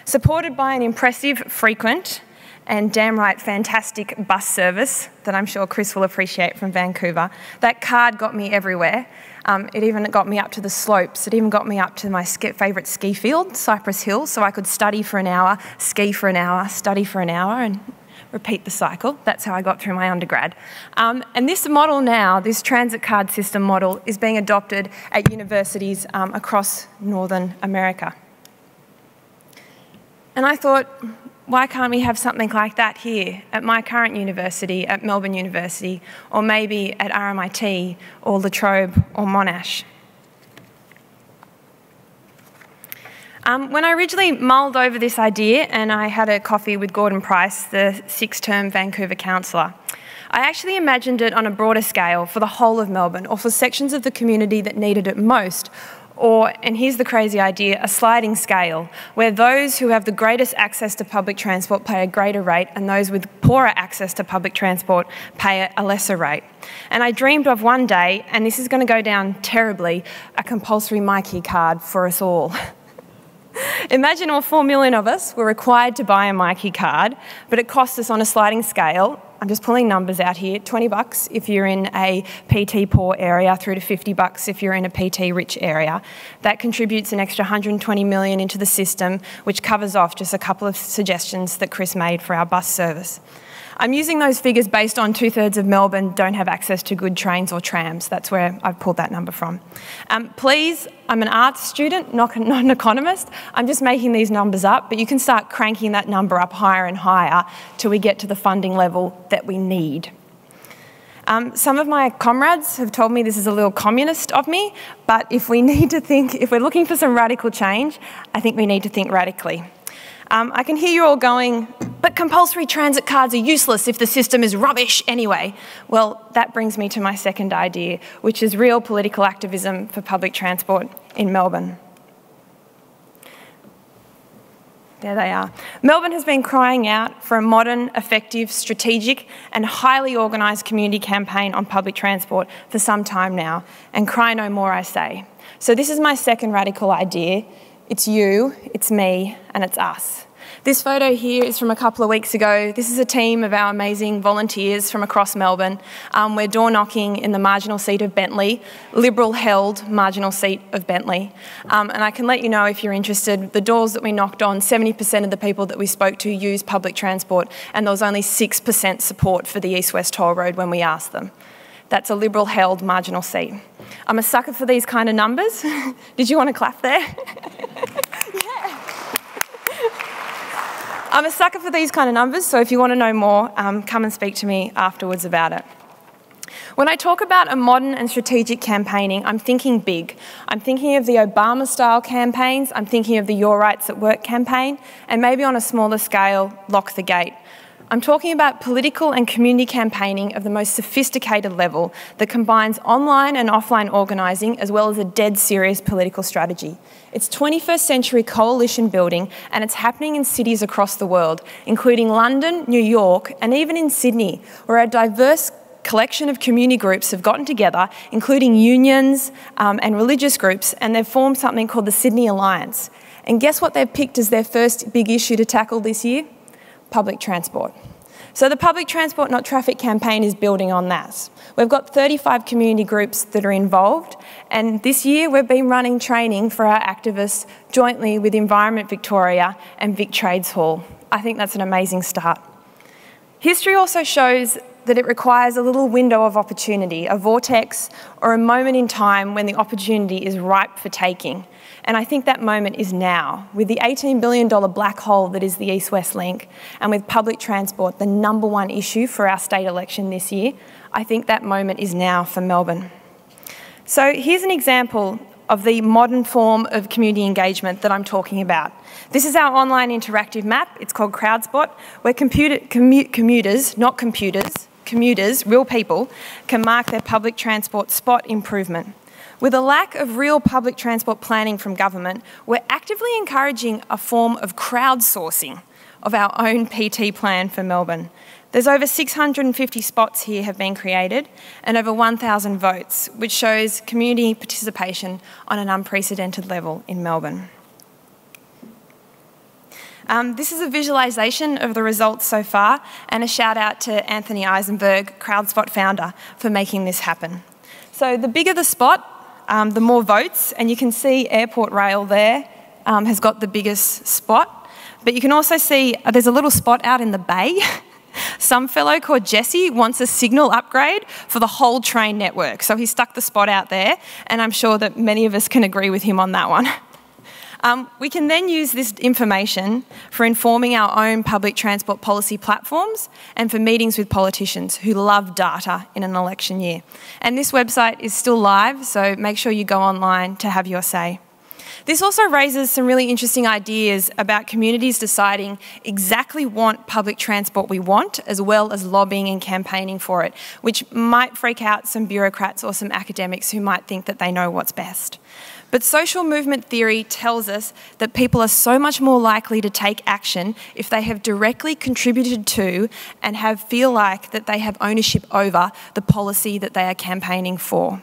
Supported by an impressive, frequent, and damn right fantastic bus service that I'm sure Chris will appreciate from Vancouver. That card got me everywhere. It even got me up to the slopes. It even got me up to my favourite ski field, Cypress Hill, so I could study for an hour, ski for an hour, study for an hour, and repeat the cycle. That's how I got through my undergrad. And this model now, this transit card system model, is being adopted at universities across Northern America. And I thought, why can't we have something like that here at my current university, at Melbourne University, or maybe at RMIT, or La Trobe, or Monash? When I originally mulled over this idea and I had a coffee with Gordon Price, the 6-term Vancouver councillor, I actually imagined it on a broader scale for the whole of Melbourne, or for sections of the community that needed it most. Or, and here's the crazy idea, a sliding scale, where those who have the greatest access to public transport pay a greater rate and those with poorer access to public transport pay a lesser rate. And I dreamed of one day, and this is going to go down terribly, a compulsory myki card for us all. Imagine all 4 million of us were required to buy a myki card, but it costs us on a sliding scale, I'm just pulling numbers out here, $20 if you're in a PT poor area through to $50 if you're in a PT rich area. That contributes an extra $120 million into the system, which covers off just a couple of suggestions that Chris made for our bus service. I'm using those figures based on 2/3 of Melbourne don't have access to good trains or trams. That's where I've pulled that number from. Please, I'm an arts student, not an economist. I'm just making these numbers up, but you can start cranking that number up higher and higher till we get to the funding level that we need. Some of my comrades have told me this is a little communist of me, but if we need to think, if we're looking for some radical change, I think we need to think radically. I can hear you all going, but compulsory transit cards are useless if the system is rubbish anyway. Well, that brings me to my second idea, which is real political activism for public transport in Melbourne. There they are. Melbourne has been crying out for a modern, effective, strategic and highly organised community campaign on public transport for some time now, and cry no more, I say. So this is my second radical idea. It's you, it's me, and it's us. This photo here is from a couple of weeks ago. This is a team of our amazing volunteers from across Melbourne. We're door knocking in the marginal seat of Bentley, Liberal-held marginal seat of Bentley. And I can let you know if you're interested, the doors that we knocked on, 70% of the people that we spoke to use public transport, and there was only 6% support for the east-west toll road when we asked them. That's a Liberal-held marginal seat. I'm a sucker for these kind of numbers. Did you want to clap there? Yeah. I'm a sucker for these kind of numbers, so if you want to know more, come and speak to me afterwards about it. When I talk about a modern and strategic campaigning, I'm thinking big. I'm thinking of the Obama-style campaigns, I'm thinking of the Your Rights at Work campaign, and maybe on a smaller scale, Lock the Gate. I'm talking about political and community campaigning of the most sophisticated level that combines online and offline organising as well as a dead serious political strategy. It's 21st century coalition building, and it's happening in cities across the world, including London, New York, and even in Sydney, where a diverse collection of community groups have gotten together, including unions and religious groups, and they've formed something called the Sydney Alliance. And guess what they've picked as their first big issue to tackle this year? Public transport. So the Public Transport Not Traffic campaign is building on that. We've got 35 community groups that are involved, and this year we've been running training for our activists jointly with Environment Victoria and Vic Trades Hall. I think that's an amazing start. History also shows that it requires a little window of opportunity, a vortex or a moment in time when the opportunity is ripe for taking. And I think that moment is now, with the $18 billion black hole that is the East-West link, and with public transport the #1 issue for our state election this year. I think that moment is now for Melbourne. So here's an example of the modern form of community engagement that I'm talking about. This is our online interactive map. It's called CrowdSpot, where commuters, not computers, commuters, real people, can mark their public transport spot improvement. With a lack of real public transport planning from government, we're actively encouraging a form of crowdsourcing of our own PT plan for Melbourne. There's over 650 spots here have been created and over 1,000 votes, which shows community participation on an unprecedented level in Melbourne. This is a visualisation of the results so far, and a shout out to Anthony Eisenberg, CrowdSpot founder, for making this happen. So the bigger the spot, the more votes, and you can see Airport Rail there has got the biggest spot. But you can also see there's a little spot out in the bay. Some fellow called Jesse wants a signal upgrade for the whole train network. So he stuck the spot out there, and I'm sure that many of us can agree with him on that one. We can then use this information for informing our own public transport policy platforms and for meetings with politicians who love data in an election year. And this website is still live, so make sure you go online to have your say. This also raises some really interesting ideas about communities deciding exactly what public transport we want, as well as lobbying and campaigning for it, which might freak out some bureaucrats or some academics who might think that they know what's best. But social movement theory tells us that people are so much more likely to take action if they have directly contributed to and feel like that they have ownership over the policy that they are campaigning for.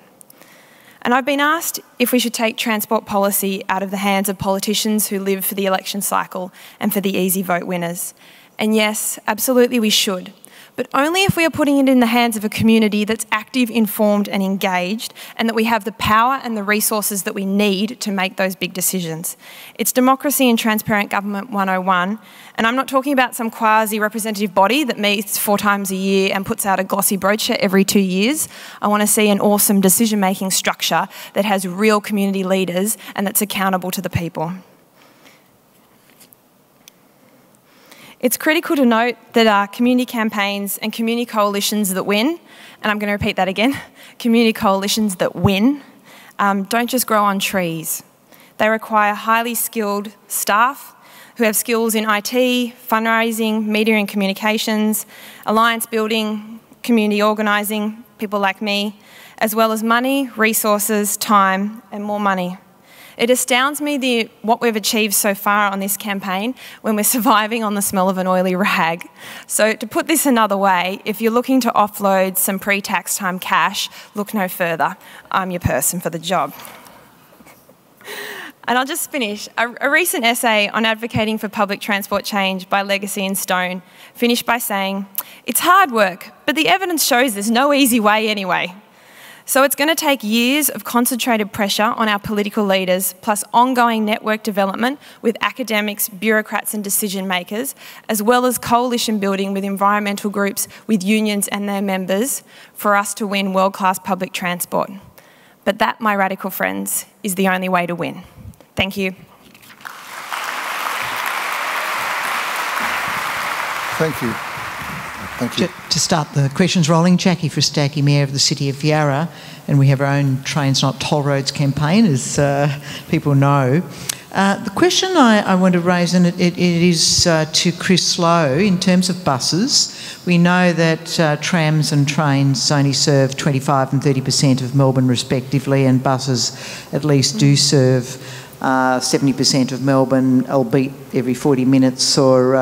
And I've been asked if we should take transport policy out of the hands of politicians who live for the election cycle and for the easy vote winners. And yes, absolutely we should. But only if we are putting it in the hands of a community that's active, informed and engaged, and that we have the power and the resources that we need to make those big decisions. It's democracy and transparent government 101, and I'm not talking about some quasi-representative body that meets 4 times a year and puts out a glossy brochure every 2 years. I want to see an awesome decision-making structure that has real community leaders and that's accountable to the people. It's critical to note that community campaigns and community coalitions that win, and I'm going to repeat that again, community coalitions that win, don't just grow on trees. They require highly skilled staff who have skills in IT, fundraising, media and communications, alliance building, community organising, people like me, as well as money, resources, time and more money. It astounds me what we've achieved so far on this campaign when we're surviving on the smell of an oily rag. So to put this another way, if you're looking to offload some pre-tax time cash, look no further. I'm your person for the job. And I'll just finish. A recent essay on advocating for public transport change by Legacy and Stone finished by saying, "It's hard work, but the evidence shows there's no easy way anyway." So it's going to take years of concentrated pressure on our political leaders, plus ongoing network development with academics, bureaucrats and decision makers, as well as coalition building with environmental groups, with unions and their members, for us to win world-class public transport. But that, my radical friends, is the only way to win. Thank you. Thank you. Thank you. To start the questions rolling, Jackie Fristacchi, Mayor of the City of Yarra, and we have our own Trains Not Toll Roads campaign, as people know. The question I want to raise, and it is to Chris Slow, in terms of buses. We know that trams and trains only serve 25% and 30% of Melbourne respectively, and buses at least do serve 70% of Melbourne, albeit every 40 minutes or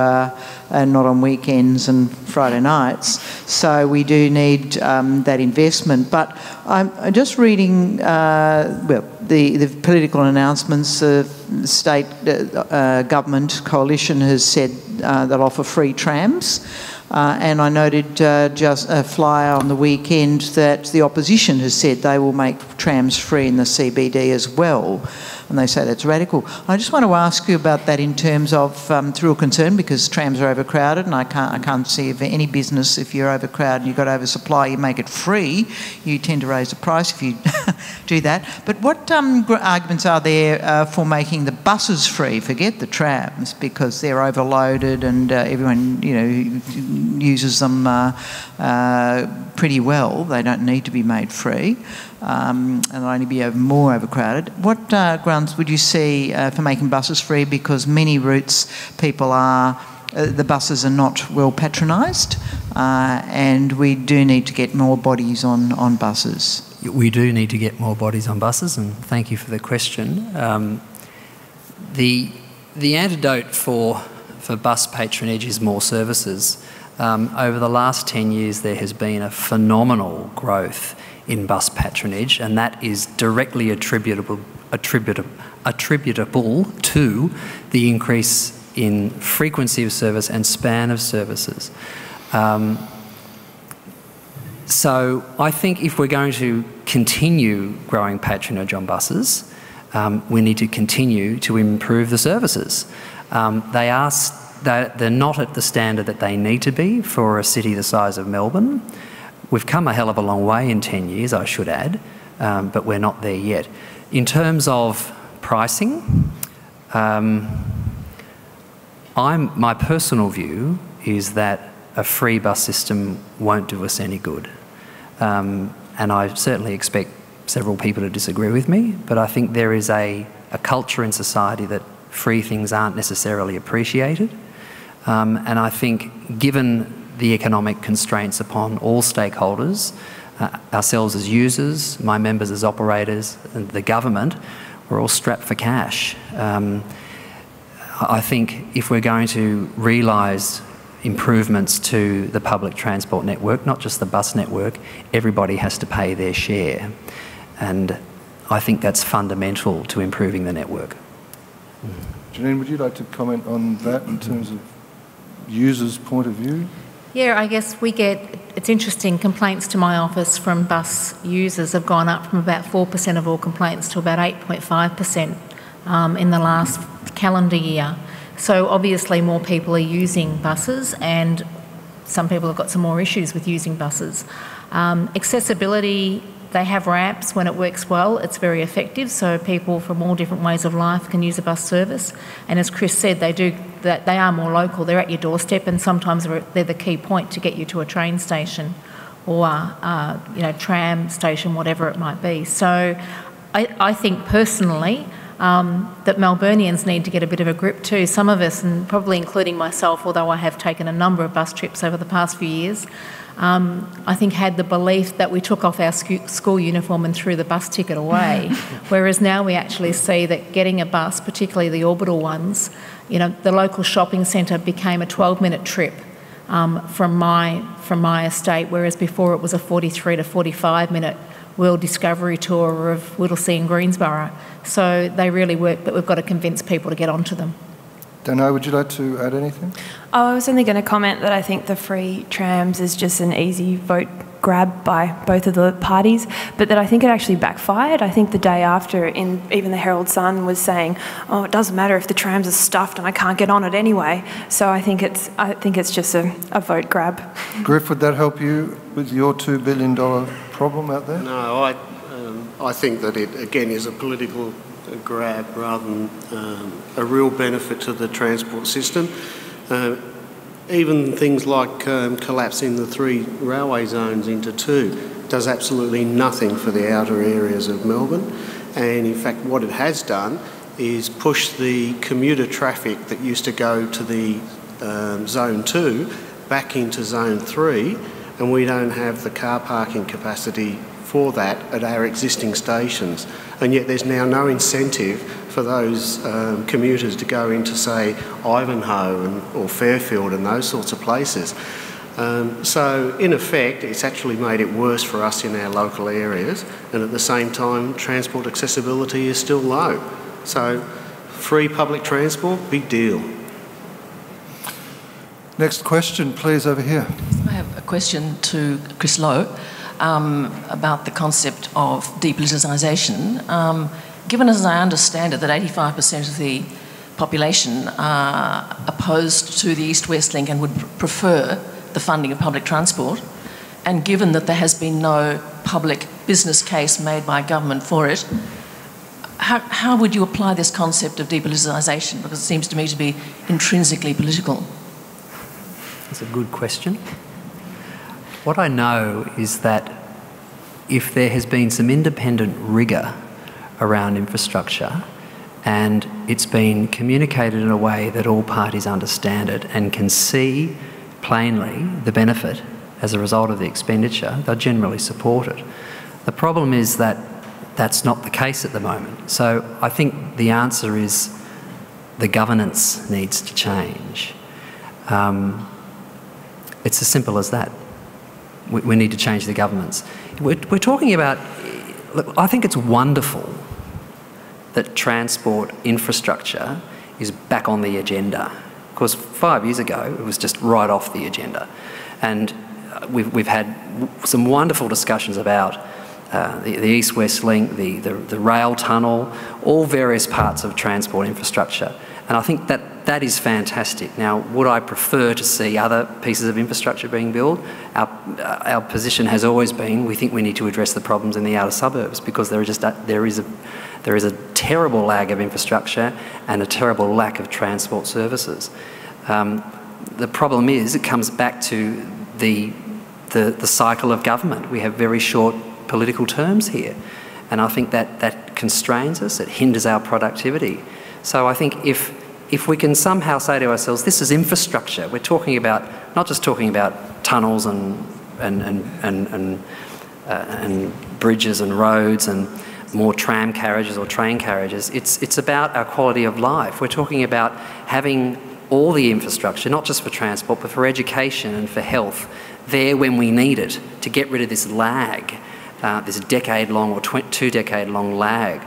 not on weekends and Friday nights. So we do need that investment. But I'm just reading, the political announcements. The state government coalition has said they'll offer free trams. And I noted just a flyer on the weekend that the opposition has said they will make trams free in the CBD as well. And they say that's radical. I just want to ask you about that in terms of, it's a real concern because trams are overcrowded, and I can't see if any business, if you're overcrowded and you've got oversupply, you make it free, you tend to raise the price if you do that. But what arguments are there for making the buses free? Forget the trams, because they're overloaded and everyone, uses them pretty well. They don't need to be made free. And they'll only be more overcrowded. What grounds would you see for making buses free? Because many routes, the buses are not well patronised, and we do need to get more bodies on buses. We do need to get more bodies on buses, and thank you for the question. The antidote for bus patronage is more services. Over the last 10 years, there has been a phenomenal growth in bus patronage, and that is directly attributable to the increase in frequency of service and span of services. So I think if we're going to continue growing patronage on buses, we need to continue to improve the services. They're not at the standard that they need to be for a city the size of Melbourne. We've come a hell of a long way in 10 years, I should add, but we're not there yet. In terms of pricing, my personal view is that a free bus system won't do us any good. And I certainly expect several people to disagree with me, but I think there is a culture in society that free things aren't necessarily appreciated. And I think given the economic constraints upon all stakeholders, ourselves as users, my members as operators, and the government, we're all strapped for cash. I think if we're going to realise improvements to the public transport network, not just the bus network, everybody has to pay their share. And I think that's fundamental to improving the network. Janine, would you like to comment on that in terms of users' point of view? Yeah, I guess it's interesting, complaints to my office from bus users have gone up from about 4% of all complaints to about 8.5% in the last calendar year. So obviously more people are using buses, and some people have got some more issues with using buses. Accessibility, they have ramps. When it works well, it's very effective, so people from all different ways of life can use a bus service. And as Chris said, they are more local. They're at your doorstep, and sometimes they're the key point to get you to a train station or tram station, whatever it might be. So I think personally that Melburnians need to get a bit of a grip too. Some of us, and probably including myself, although I have taken a number of bus trips over the past few years, I think had the belief that we took off our school uniform and threw the bus ticket away, whereas now we actually see that getting a bus, particularly the orbital ones, the local shopping centre became a 12-minute trip from my estate, whereas before it was a 43 to 45-minute World Discovery Tour of Whittlesea and Greensborough. So they really work, but we've got to convince people to get onto them. Dano, would you like to add anything? Oh, I was only going to comment that I think the free trams is just an easy vote grab by both of the parties, but that I think it actually backfired. I think the day after, even the Herald Sun was saying, "Oh, it doesn't matter if the trams are stuffed and I can't get on it anyway." So I think it's just a vote grab. Griff, would that help you with your $2 billion problem out there? No, I think that it again is a political grab rather than a real benefit to the transport system. even things like collapsing the 3 railway zones into 2 does absolutely nothing for the outer areas of Melbourne. And in fact, what it has done is push the commuter traffic that used to go to the Zone 2 back into Zone 3, and we don't have the car parking capacity for that at our existing stations. And yet there's now no incentive for those commuters to go into, say, Ivanhoe or Fairfield and those sorts of places. So in effect, it's actually made it worse for us in our local areas, and at the same time, transport accessibility is still low. So free public transport, big deal. Next question, please, over here. I have a question to Chris Lowe about the concept of depoliticisation. Given, as I understand it, that 85% of the population are opposed to the East-West link and would prefer the funding of public transport, and given that there has been no public business case made by government for it, how would you apply this concept of depoliticisation? Because it seems to me to be intrinsically political. That's a good question. What I know is that if there has been some independent rigour around infrastructure and it's been communicated in a way that all parties understand it and can see plainly the benefit as a result of the expenditure, they'll generally support it. The problem is that that's not the case at the moment. So I think the answer is the governance needs to change. It's as simple as that. We need to change the governance. We're talking about, look, I think it's wonderful that transport infrastructure is back on the agenda. Of course, 5 years ago, it was just right off the agenda. And we've had some wonderful discussions about the East-West link, the rail tunnel, all various parts of transport infrastructure. And I think that is fantastic. Now, would I prefer to see other pieces of infrastructure being built? Our position has always been, we think we need to address the problems in the outer suburbs because there is a terrible lag of infrastructure and a terrible lack of transport services. The problem is it comes back to the cycle of government. We have very short political terms here, and I think that constrains us, it hinders our productivity. So I think if we can somehow say to ourselves, this is infrastructure, we're talking about, not just talking about tunnels and bridges and roads and more tram carriages or train carriages, it's about our quality of life. We're talking about having all the infrastructure, not just for transport, but for education and for health, there when we need it, to get rid of this lag, this decade-long or 2-decade-long lag.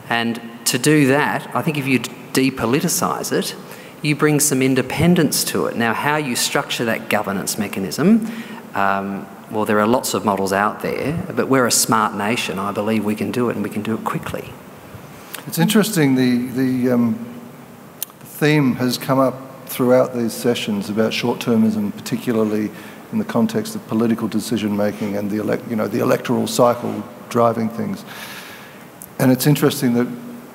And to do that, I think if you depoliticise it, you bring some independence to it. Now, how you structure that governance mechanism, well, there are lots of models out there, but we're a smart nation. I believe we can do it, and we can do it quickly. It's interesting, the theme has come up throughout these sessions about short-termism, particularly in the context of political decision-making and the electoral cycle driving things. And it's interesting that,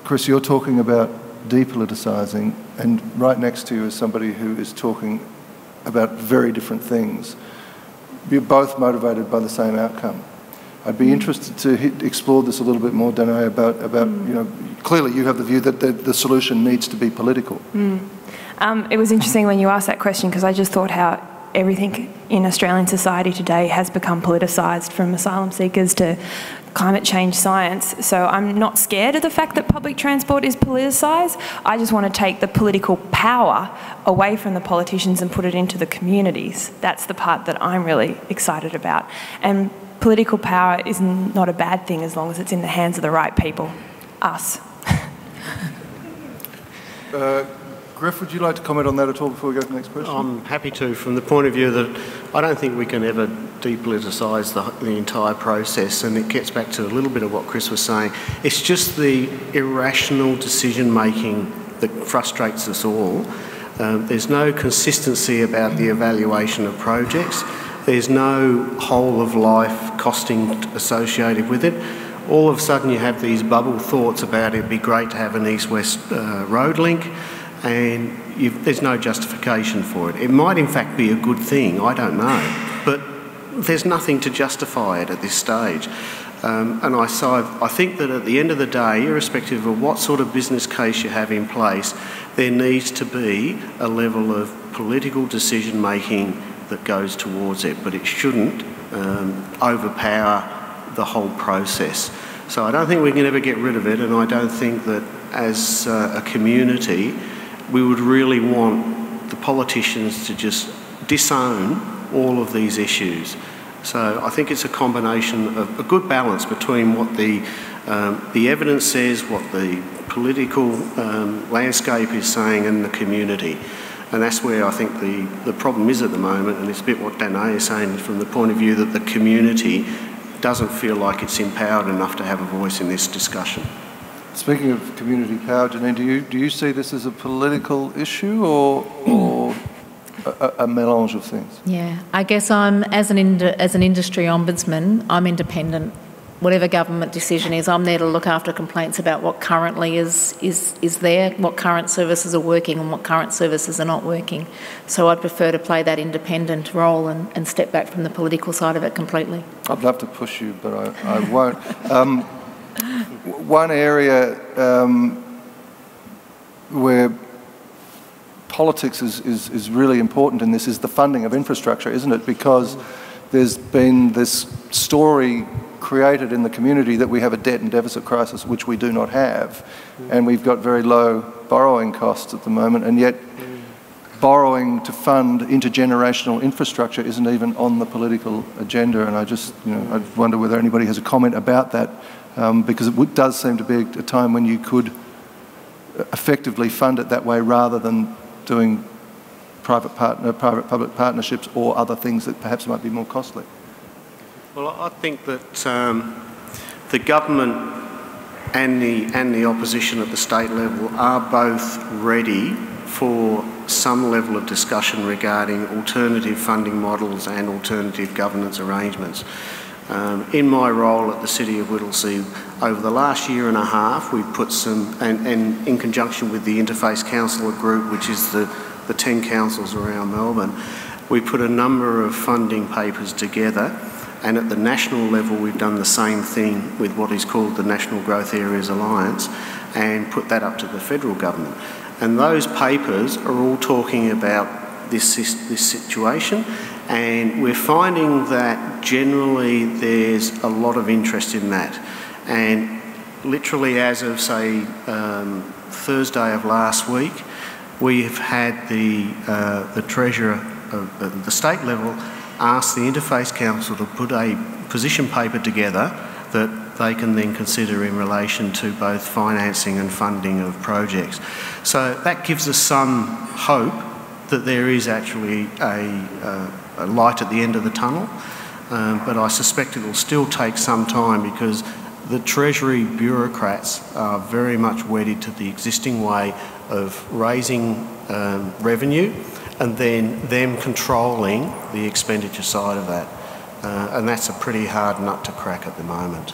Chris, you're talking about depoliticising, and right next to you is somebody who is talking about very different things. You're both motivated by the same outcome. I'd be interested to explore this a little bit more, Danae, about clearly you have the view that the solution needs to be political. It was interesting when you asked that question, because I just thought how everything in Australian society today has become politicised, from asylum seekers to climate change science. So I'm not scared of the fact that public transport is politicised. I just want to take the political power away from the politicians and put it into the communities. That's the part that I'm really excited about. And political power is not a bad thing as long as it's in the hands of the right people, us. Griff, would you like to comment on that at all before we go to the next question? I'm happy to, from the point of view that I don't think we can ever depoliticise the entire process, and it gets back to a little bit of what Chris was saying. It's just the irrational decision-making that frustrates us all. There's no consistency about the evaluation of projects. There's no whole-of-life costing associated with it. All of a sudden you have these bubble thoughts about it'd be great to have an east-west road link, and there's no justification for it. It might in fact be a good thing, I don't know, but there's nothing to justify it at this stage. And I think that at the end of the day, irrespective of what sort of business case you have in place, there needs to be a level of political decision making that goes towards it, but it shouldn't overpower the whole process. So I don't think we can ever get rid of it, and I don't think that as a community we would really want the politicians to just disown all of these issues. So I think it's a combination of a good balance between what the evidence says, what the political landscape is saying, and the community. And that's where I think the problem is at the moment, and it's a bit what Danae is saying from the point of view that the community doesn't feel like it's empowered enough to have a voice in this discussion. Speaking of community power, Janine, do you see this as a political issue or a melange of things? Yeah, I guess I'm, as an industry ombudsman, I'm independent. Whatever government decision is, I'm there to look after complaints about what currently is there, what current services are working and what current services are not working. So I'd prefer to play that independent role and step back from the political side of it completely. I'd love to push you, but I won't. One area where politics is really important in this is the funding of infrastructure, isn't it? Because there's been this story created in the community that we have a debt and deficit crisis, which we do not have, and we've got very low borrowing costs at the moment, and yet borrowing to fund intergenerational infrastructure isn't even on the political agenda. And I just, I wonder whether anybody has a comment about that, because it does seem to be a time when you could effectively fund it that way rather than doing private-public partnerships or other things that perhaps might be more costly. Well, I think that the government and the opposition at the state level are both ready for some level of discussion regarding alternative funding models and alternative governance arrangements. In my role at the City of Whittlesea, over the last year and a half, we've put some, and in conjunction with the Interface Councillor Group, which is the 10 councils around Melbourne, we put a number of funding papers together, and at the national level we've done the same thing with what is called the National Growth Areas Alliance, and put that up to the federal government. And those papers are all talking about this situation, and we're finding that generally there's a lot of interest in that. And literally as of, say, Thursday of last week, we've had the Treasurer at the state level ask the Interface Council to put a position paper together that they can then consider in relation to both financing and funding of projects. So that gives us some hope that there is actually a light at the end of the tunnel, but I suspect it will still take some time because the Treasury bureaucrats are very much wedded to the existing way of raising revenue and then them controlling the expenditure side of that. And that's a pretty hard nut to crack at the moment.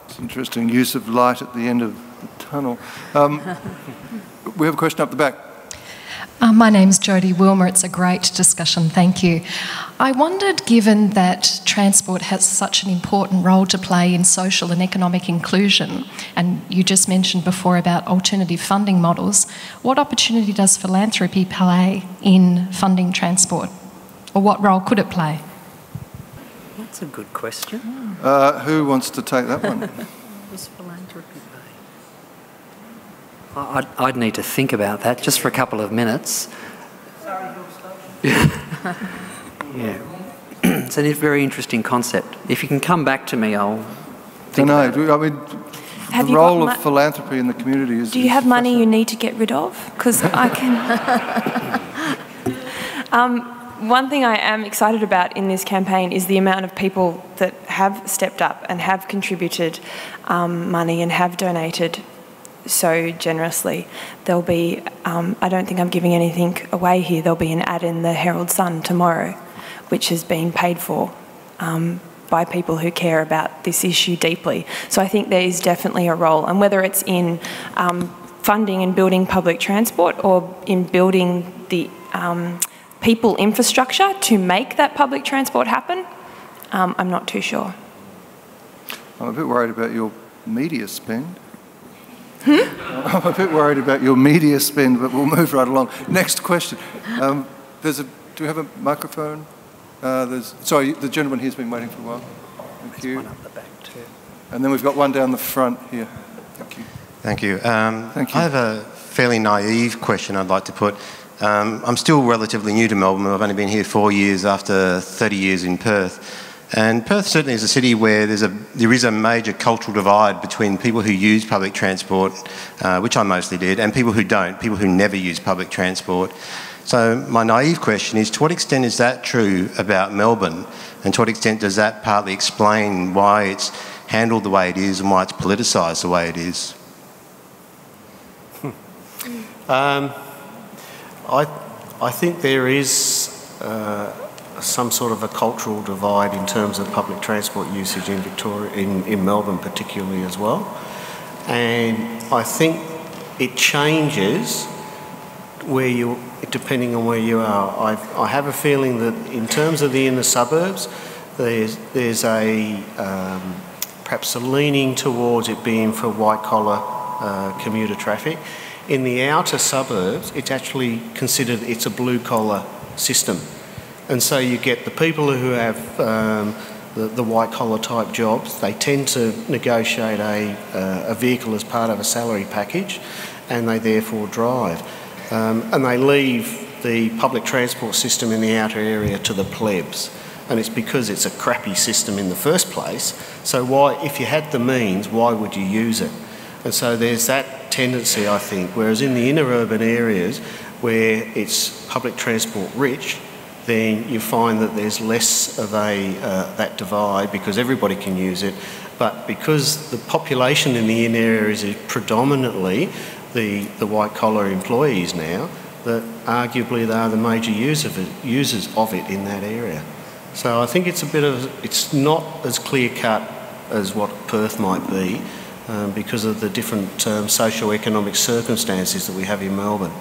It's interesting use of light at the end of the tunnel. We have a question up the back. My name's Jodie Wilmer. It's a great discussion, thank you. I wondered, given that transport has such an important role to play in social and economic inclusion, and you just mentioned before about alternative funding models, what opportunity does philanthropy play in funding transport? Or what role could it play? That's a good question. Who wants to take that one? Does philanthropy play? I'd need to think about that just for a couple of minutes. Yeah. It's a very interesting concept. If you can come back to me, I'll think about it. I mean, the role of philanthropy in the community is... Do you have money you need to get rid of? Because I can... One thing I am excited about in this campaign is the amount of people that have stepped up and have contributed money and have donated so generously. There'll be, I don't think I'm giving anything away here, there'll be an ad in the Herald Sun tomorrow which has been paid for by people who care about this issue deeply. So I think there is definitely a role, and whether it's in funding and building public transport, or in building the people infrastructure to make that public transport happen? I'm not too sure. I'm a bit worried about your media spend. I'm a bit worried about your media spend, but we'll move right along. Next question. Do we have a microphone? Sorry, the gentleman here's been waiting for a while. Thank you. One up the back too. And then we've got one down the front here. Thank you. Thank you. Thank you. I have a fairly naive question I'd like to put. I'm still relatively new to Melbourne. I've only been here 4 years after 30 years in Perth. And Perth certainly is a city where there is a major cultural divide between people who use public transport, which I mostly did, and people who don't, people who never use public transport. So my naive question is, to what extent is that true about Melbourne? And to what extent does that partly explain why it's handled the way it is and why it's politicised the way it is? I think there is some sort of a cultural divide in terms of public transport usage in Victoria, in Melbourne particularly as well. And I think it changes depending on where you are. I have a feeling that in terms of the inner suburbs, there's perhaps a leaning towards it being for white-collar commuter traffic. In the outer suburbs, it's actually considered it's a blue-collar system. And so you get the people who have the white-collar type jobs, they tend to negotiate a vehicle as part of a salary package, and they therefore drive. And they leave the public transport system in the outer area to the plebs. And it's because it's a crappy system in the first place. So why, if you had the means, why would you use it? And so there's that tendency, I think, whereas in the inner urban areas where it's public transport rich, then you find that there's less of that divide because everybody can use it. But because the population in the inner areas is predominantly the white-collar employees now, that arguably they are the major users of it in that area. So I think it's not as clear-cut as what Perth might be because of the different socio-economic circumstances that we have in Melbourne.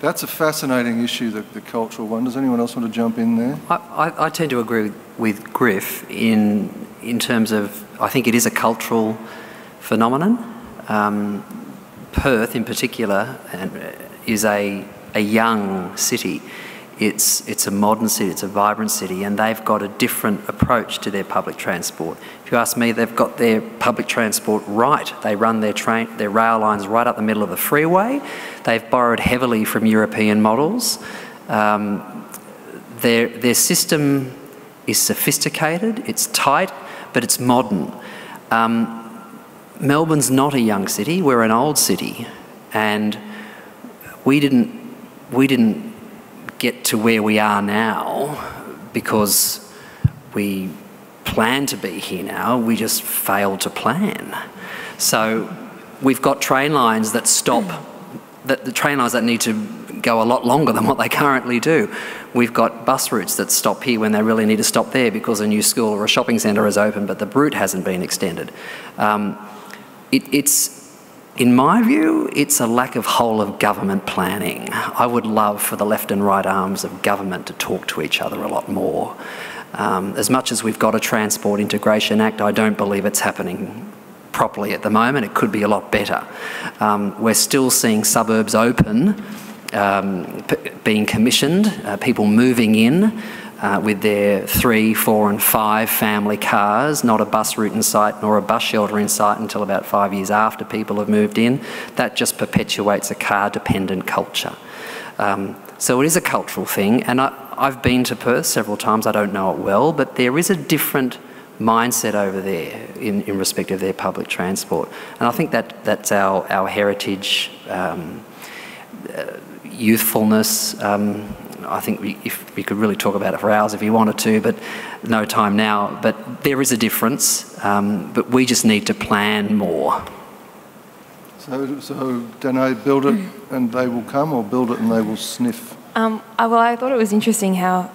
That's a fascinating issue, the cultural one. Does anyone else want to jump in there? I tend to agree with Griff in terms of, I think it is a cultural phenomenon. Perth in particular is a young city. It's a modern city, it's a vibrant city, and they've got a different approach to their public transport. If you ask me, they've got their public transport right. They run their rail lines right up the middle of the freeway. They've borrowed heavily from European models. Their system is sophisticated, it's tight, but it's modern. Melbourne's not a young city, we're an old city, and we didn't get to where we are now because we plan to be here now, we just failed to plan. So we've got train lines that stop, the train lines that need to go a lot longer than what they currently do. We've got bus routes that stop here when they really need to stop there because a new school or a shopping centre is open but the route hasn't been extended. In my view, it's a lack of whole of government planning. I would love for the left and right arms of government to talk to each other a lot more. As much as we've got a Transport Integration Act, I don't believe it's happening properly at the moment. It could be a lot better. We're still seeing suburbs open, being commissioned, people moving in with their 3, 4 and 5 family cars, not a bus route in sight nor a bus shelter in sight until about 5 years after people have moved in. That just perpetuates a car-dependent culture. So it is a cultural thing, and I've been to Perth several times. I don't know it well, but there is a different mindset over there in respect of their public transport. And I think that's our heritage, youthfulness. I think we could really talk about it for hours if you wanted to, but no time now. But there is a difference, but we just need to plan more. So Danae, build it and they will come, or build it and they will sniff? Well, I thought it was interesting how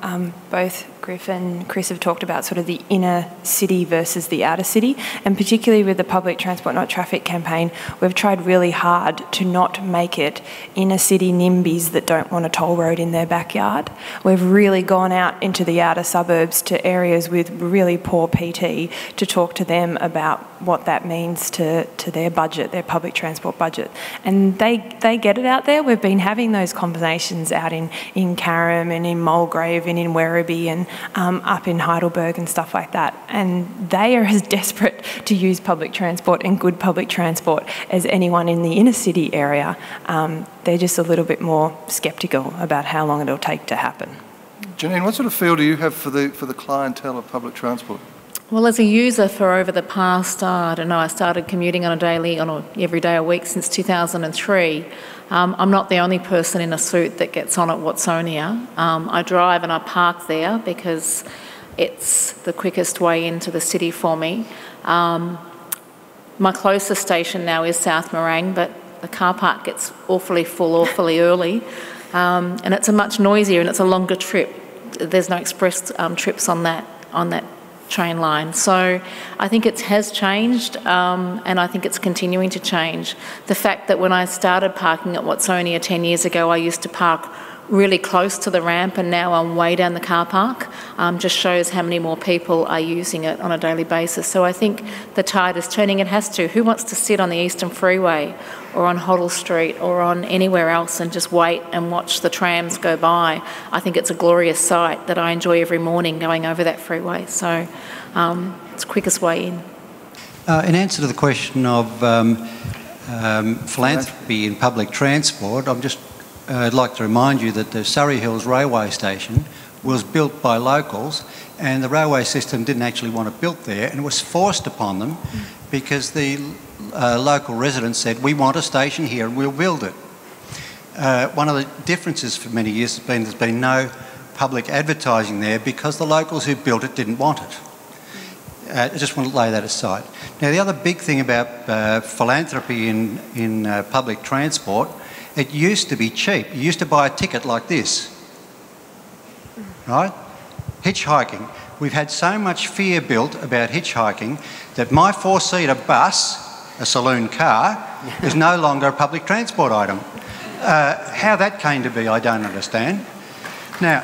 both Griff and Chris have talked about sort of the inner city versus the outer city, and particularly with the public transport not traffic campaign, we've tried really hard to not make it inner city NIMBYs that don't want a toll road in their backyard. We've really gone out into the outer suburbs to areas with really poor PT to talk to them about what that means to their budget, their public transport budget. And they get it out there. We've been having those conversations out in Carrum and in Mulgrave and in Werribee and up in Heidelberg and stuff like that. And they are as desperate to use public transport and good public transport as anyone in the inner city area. They're just a little bit more sceptical about how long it'll take to happen. Janine, what sort of feel do you have for the clientele of public transport? Well, as a user for over the past, I don't know, I started commuting on every day a week since 2003. I'm not the only person in a suit that gets on at Watsonia. I drive and I park there because it's the quickest way into the city for me. My closest station now is South Morang, but the car park gets awfully full awfully early, and it's a much noisier and it's a longer trip. There's no express trips on that train line. So I think it has changed, and I think it's continuing to change. The fact that when I started parking at Watsonia 10 years ago, I used to park really close to the ramp and now I'm way down the car park, just shows how many more people are using it on a daily basis. So I think the tide is turning. It has to. Who wants to sit on the Eastern Freeway or on Hoddle Street or on anywhere else and just wait and watch the trams go by? I think it's a glorious sight that I enjoy every morning going over that freeway. So it's the quickest way in. In answer to the question of philanthropy in public transport, I'd like to remind you that the Surrey Hills railway station was built by locals, and the railway system didn't actually want it built there, and it was forced upon them because the local residents said, we want a station here and we'll build it. One of the differences for many years has been there's been no public advertising there because the locals who built it didn't want it. I just want to lay that aside. Now, the other big thing about philanthropy in public transport, it used to be cheap. You used to buy a ticket like this, right? Hitchhiking. We've had so much fear built about hitchhiking that my four-seater bus, a saloon car, is no longer a public transport item. How that came to be, I don't understand. Now,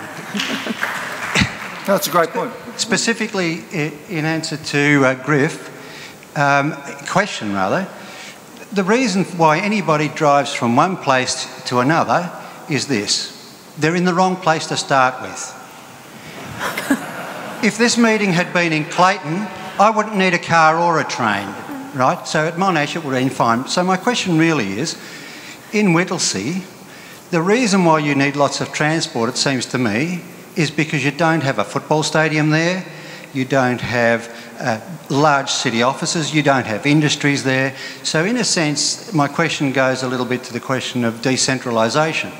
that's a great point. Specifically, in answer to Griff, question rather, the reason why anybody drives from one place to another is this. They're in the wrong place to start with. If this meeting had been in Clayton, I wouldn't need a car or a train, right? So at Monash it would have been fine. So my question really is, in Whittlesea, the reason why you need lots of transport, it seems to me, is because you don't have a football stadium there, you don't have large city offices, you don't have industries there. So in a sense, my question goes a little bit to the question of decentralisation.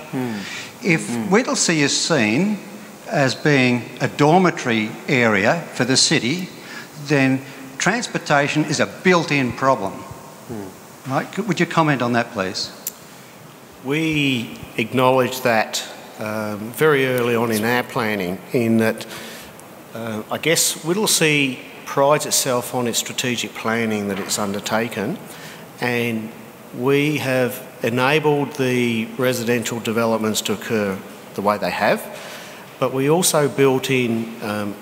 If Whittlesea is seen as being a dormitory area for the city, then transportation is a built-in problem. Right? Would you comment on that, please? We acknowledge that very early on in our planning, in that I guess Whittlesea prides itself on its strategic planning that it's undertaken, and we have enabled the residential developments to occur the way they have, but we also built in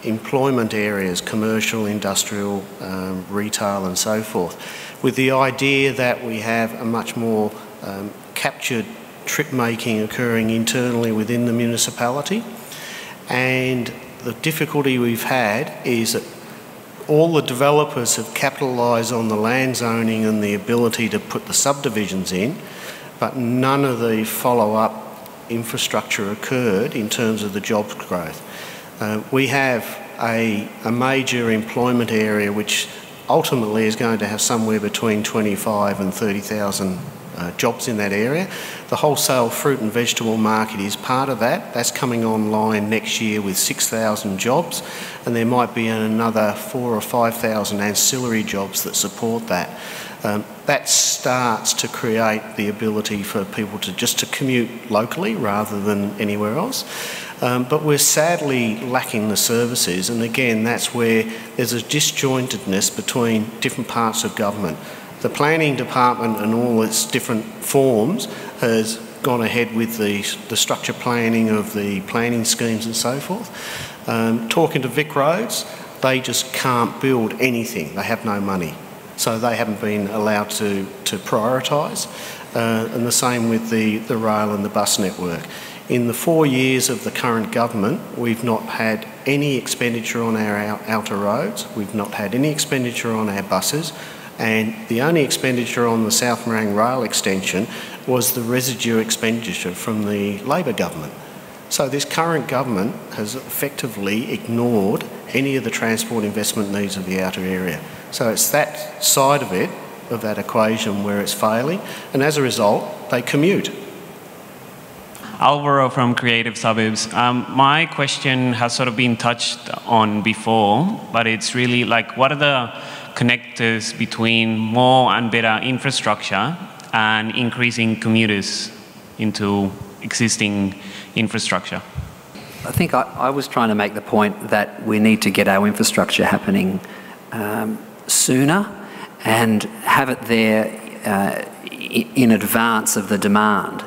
employment areas, commercial, industrial, retail and so forth, with the idea that we have a much more captured trip making occurring internally within the municipality. And the difficulty we've had is that all the developers have capitalised on the land zoning and the ability to put the subdivisions in, but none of the follow-up infrastructure occurred in terms of the jobs growth. We have a major employment area which ultimately is going to have somewhere between 25 and 30,000 jobs in that area. The wholesale fruit and vegetable market is part of that. That's coming online next year with 6,000 jobs, and there might be another 4,000 or 5,000 ancillary jobs that support that. That starts to create the ability for people to just commute locally rather than anywhere else. But we're sadly lacking the services, and again, that's where there's a disjointedness between different parts of government. The planning department and all its different forms has gone ahead with the structure planning of the planning schemes and so forth. Talking to Vic Roads, they just can't build anything. They have no money. So they haven't been allowed to prioritise. And the same with the rail and the bus network. In the 4 years of the current government, we've not had any expenditure on our outer roads, we've not had any expenditure on our buses, and the only expenditure on the South Morang rail extension was the residue expenditure from the Labor government. So this current government has effectively ignored any of the transport investment needs of the outer area. So it's that side of it, of that equation, where it's failing, and as a result, they commute. Alvaro from Creative Suburbs. My question has sort of been touched on before, but it's really like, what are the connectors between more and better infrastructure and increasing commuters into existing infrastructure? I think I was trying to make the point that we need to get our infrastructure happening sooner and have it there in advance of the demand.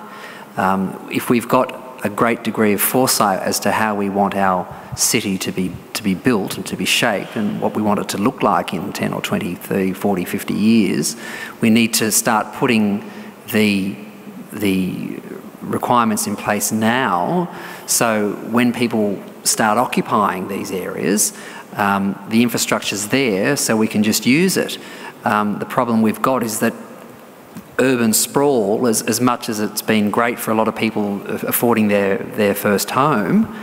If we've got a great degree of foresight as to how we want our city to be built and to be shaped and what we want it to look like in 10 or 20, 30, 40, 50 years, we need to start putting the requirements in place now, so when people start occupying these areas, the infrastructure's there so we can just use it. The problem we've got is that urban sprawl, as much as it's been great for a lot of people affording their first home,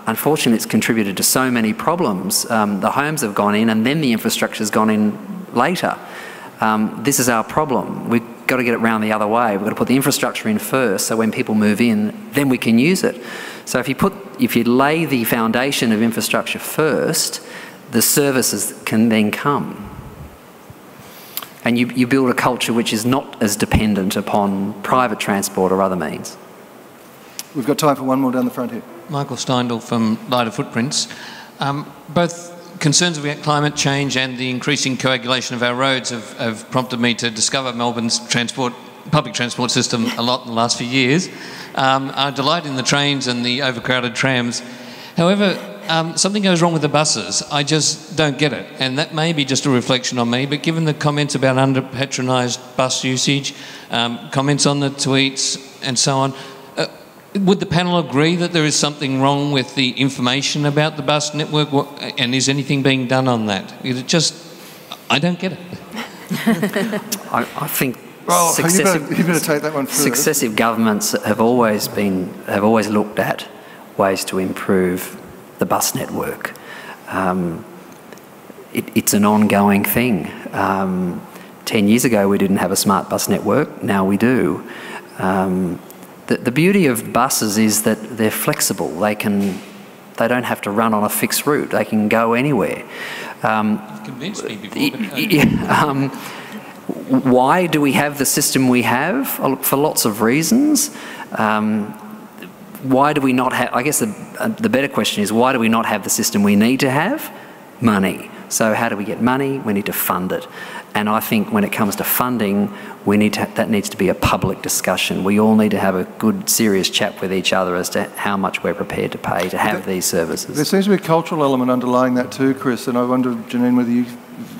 unfortunately it's contributed to so many problems. The homes have gone in and then the infrastructure's gone in later. This is our problem. We've got to get it round the other way. We've got to put the infrastructure in first, so when people move in, then we can use it. So if you lay the foundation of infrastructure first, the services can then come. And you build a culture which is not as dependent upon private transport or other means. We've got time for one more down the front here. Michael Steindl from Lighter Footprints. Both concerns about climate change and the increasing coagulation of our roads have prompted me to discover Melbourne's public transport system a lot in the last few years. I delight in the trains and the overcrowded trams. However, something goes wrong with the buses. I just don't get it. And that may be just a reflection on me, but given the comments about under-patronised bus usage, comments on the tweets and so on, would the panel agree that there is something wrong with the information about the bus network, and is anything being done on that? I don't get it. I think you better take that one first. Successive governments have always looked at ways to improve the bus network. It's an ongoing thing. 10 years ago we didn't have a smart bus network, now we do. The beauty of buses is that they're flexible. They don't have to run on a fixed route. They can go anywhere. You've convinced me before. Why do we have the system we have? For lots of reasons. Why do we not have, I guess the better question is, why do we not have the system we need to have? Money. So how do we get money? We need to fund it. And I think when it comes to funding, that needs to be a public discussion. We all need to have a good, serious chat with each other as to how much we're prepared to pay to have these services. There seems to be a cultural element underlying that too, Chris, and I wonder, Janine, whether you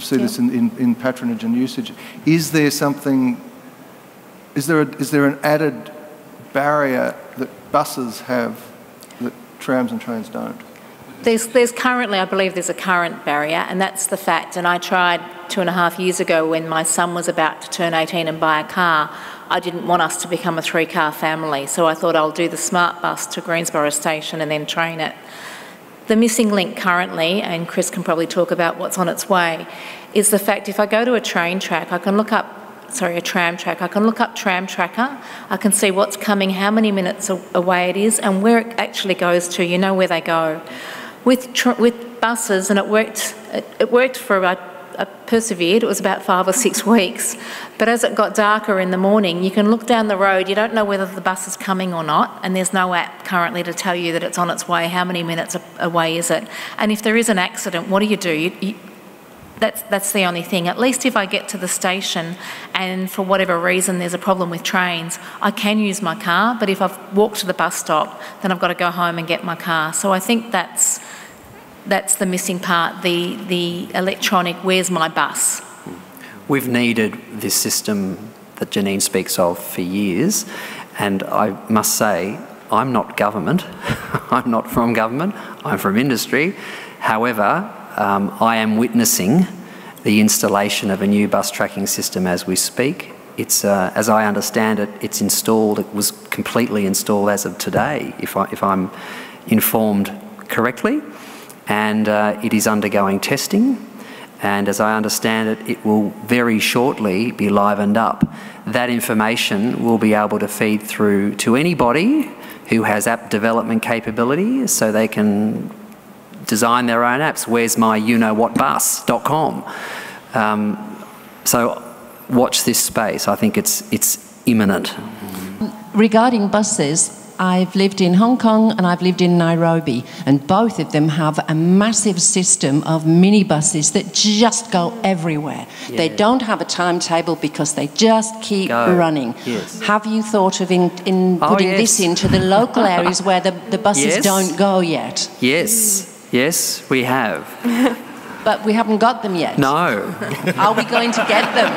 see this in patronage and usage. Is there an added barrier that buses have that trams and trains don't? There's currently, I believe there's a current barrier, and that's the fact, and I tried 2.5 years ago when my son was about to turn 18 and buy a car. I didn't want us to become a 3-car family, so I thought I'll do the smart bus to Greensborough Station and then train it. The missing link currently, and Chris can probably talk about what's on its way, is the fact if I go to a train track, I can look up a tram track. I can look up Tram Tracker. I can see what's coming, how many minutes away it is, and where it actually goes to. You know where they go. With buses, and it worked for I persevered. It was about 5 or 6 weeks. But as it got darker in the morning, you can look down the road, you don't know whether the bus is coming or not, and there's no app currently to tell you that it's on its way, how many minutes away is it. And if there is an accident, what do? That's the only thing. At least if I get to the station and for whatever reason there's a problem with trains, I can use my car, but if I've walked to the bus stop, then I've got to go home and get my car. So I think that's the missing part, the electronic, where's my bus? We've needed this system that Janine speaks of for years, and I must say, I'm not government. I'm not from government. I'm from industry. However, I am witnessing the installation of a new bus tracking system as we speak. It's, as I understand it, it's installed. It was completely installed as of today, if I'm informed correctly, and it is undergoing testing. And as I understand it, it will very shortly be livened up. That information will be able to feed through to anybody who has app development capability, so they can design their own apps. Where's my you-know-what-bus.com? So watch this space. I think it's imminent. Regarding buses, I've lived in Hong Kong and I've lived in Nairobi, and both of them have a massive system of minibuses that just go everywhere. Yeah. They don't have a timetable because they just keep running. Yes. Have you thought of putting this into the local areas where the buses don't go yet? Yes. Yes, we have. But we haven't got them yet. No. Are we going to get them?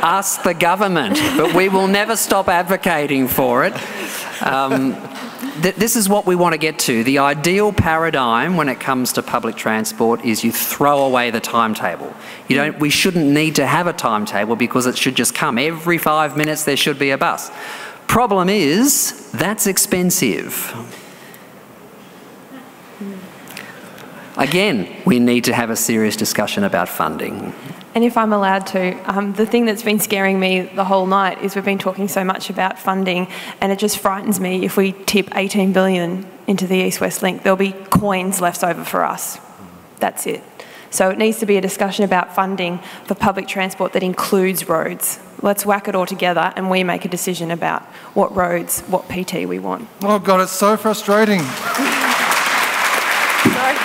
Ask the government, but we will never stop advocating for it. This is what we want to get to. The ideal paradigm when it comes to public transport is you throw away the timetable. We shouldn't need to have a timetable because it should just come. Every 5 minutes there should be a bus. Problem is, that's expensive. Again, we need to have a serious discussion about funding. And if I'm allowed to, the thing that's been scaring me the whole night is we've been talking so much about funding, and it just frightens me if we tip 18 billion into the East-West Link, there'll be coins left over for us. That's it. So it needs to be a discussion about funding for public transport that includes roads. Let's whack it all together and we make a decision about what roads, what PT we want. Oh God, it's so frustrating. Sorry.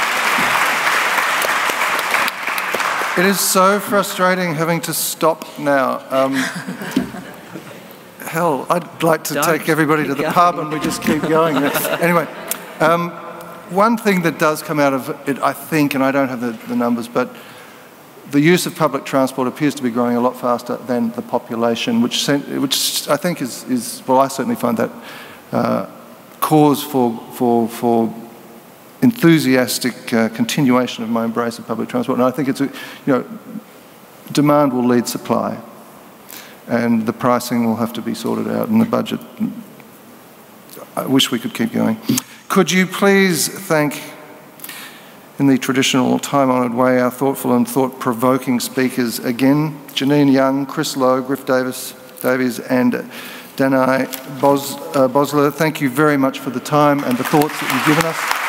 It is so frustrating having to stop now. Hell, I'd like to take everybody to the pub and we just keep going. Anyway, one thing that does come out of it, I think, and I don't have the numbers, but the use of public transport appears to be growing a lot faster than the population, which I think is well, I certainly find that cause for enthusiastic continuation of my embrace of public transport. And I think it's demand will lead supply, and the pricing will have to be sorted out in the budget. I wish we could keep going. Could you please thank, in the traditional time-honoured way, our thoughtful and thought-provoking speakers again, Janine Young, Chris Lowe, Griff Davies and Danai Bosler. Thank you very much for the time and the thoughts that you've given us.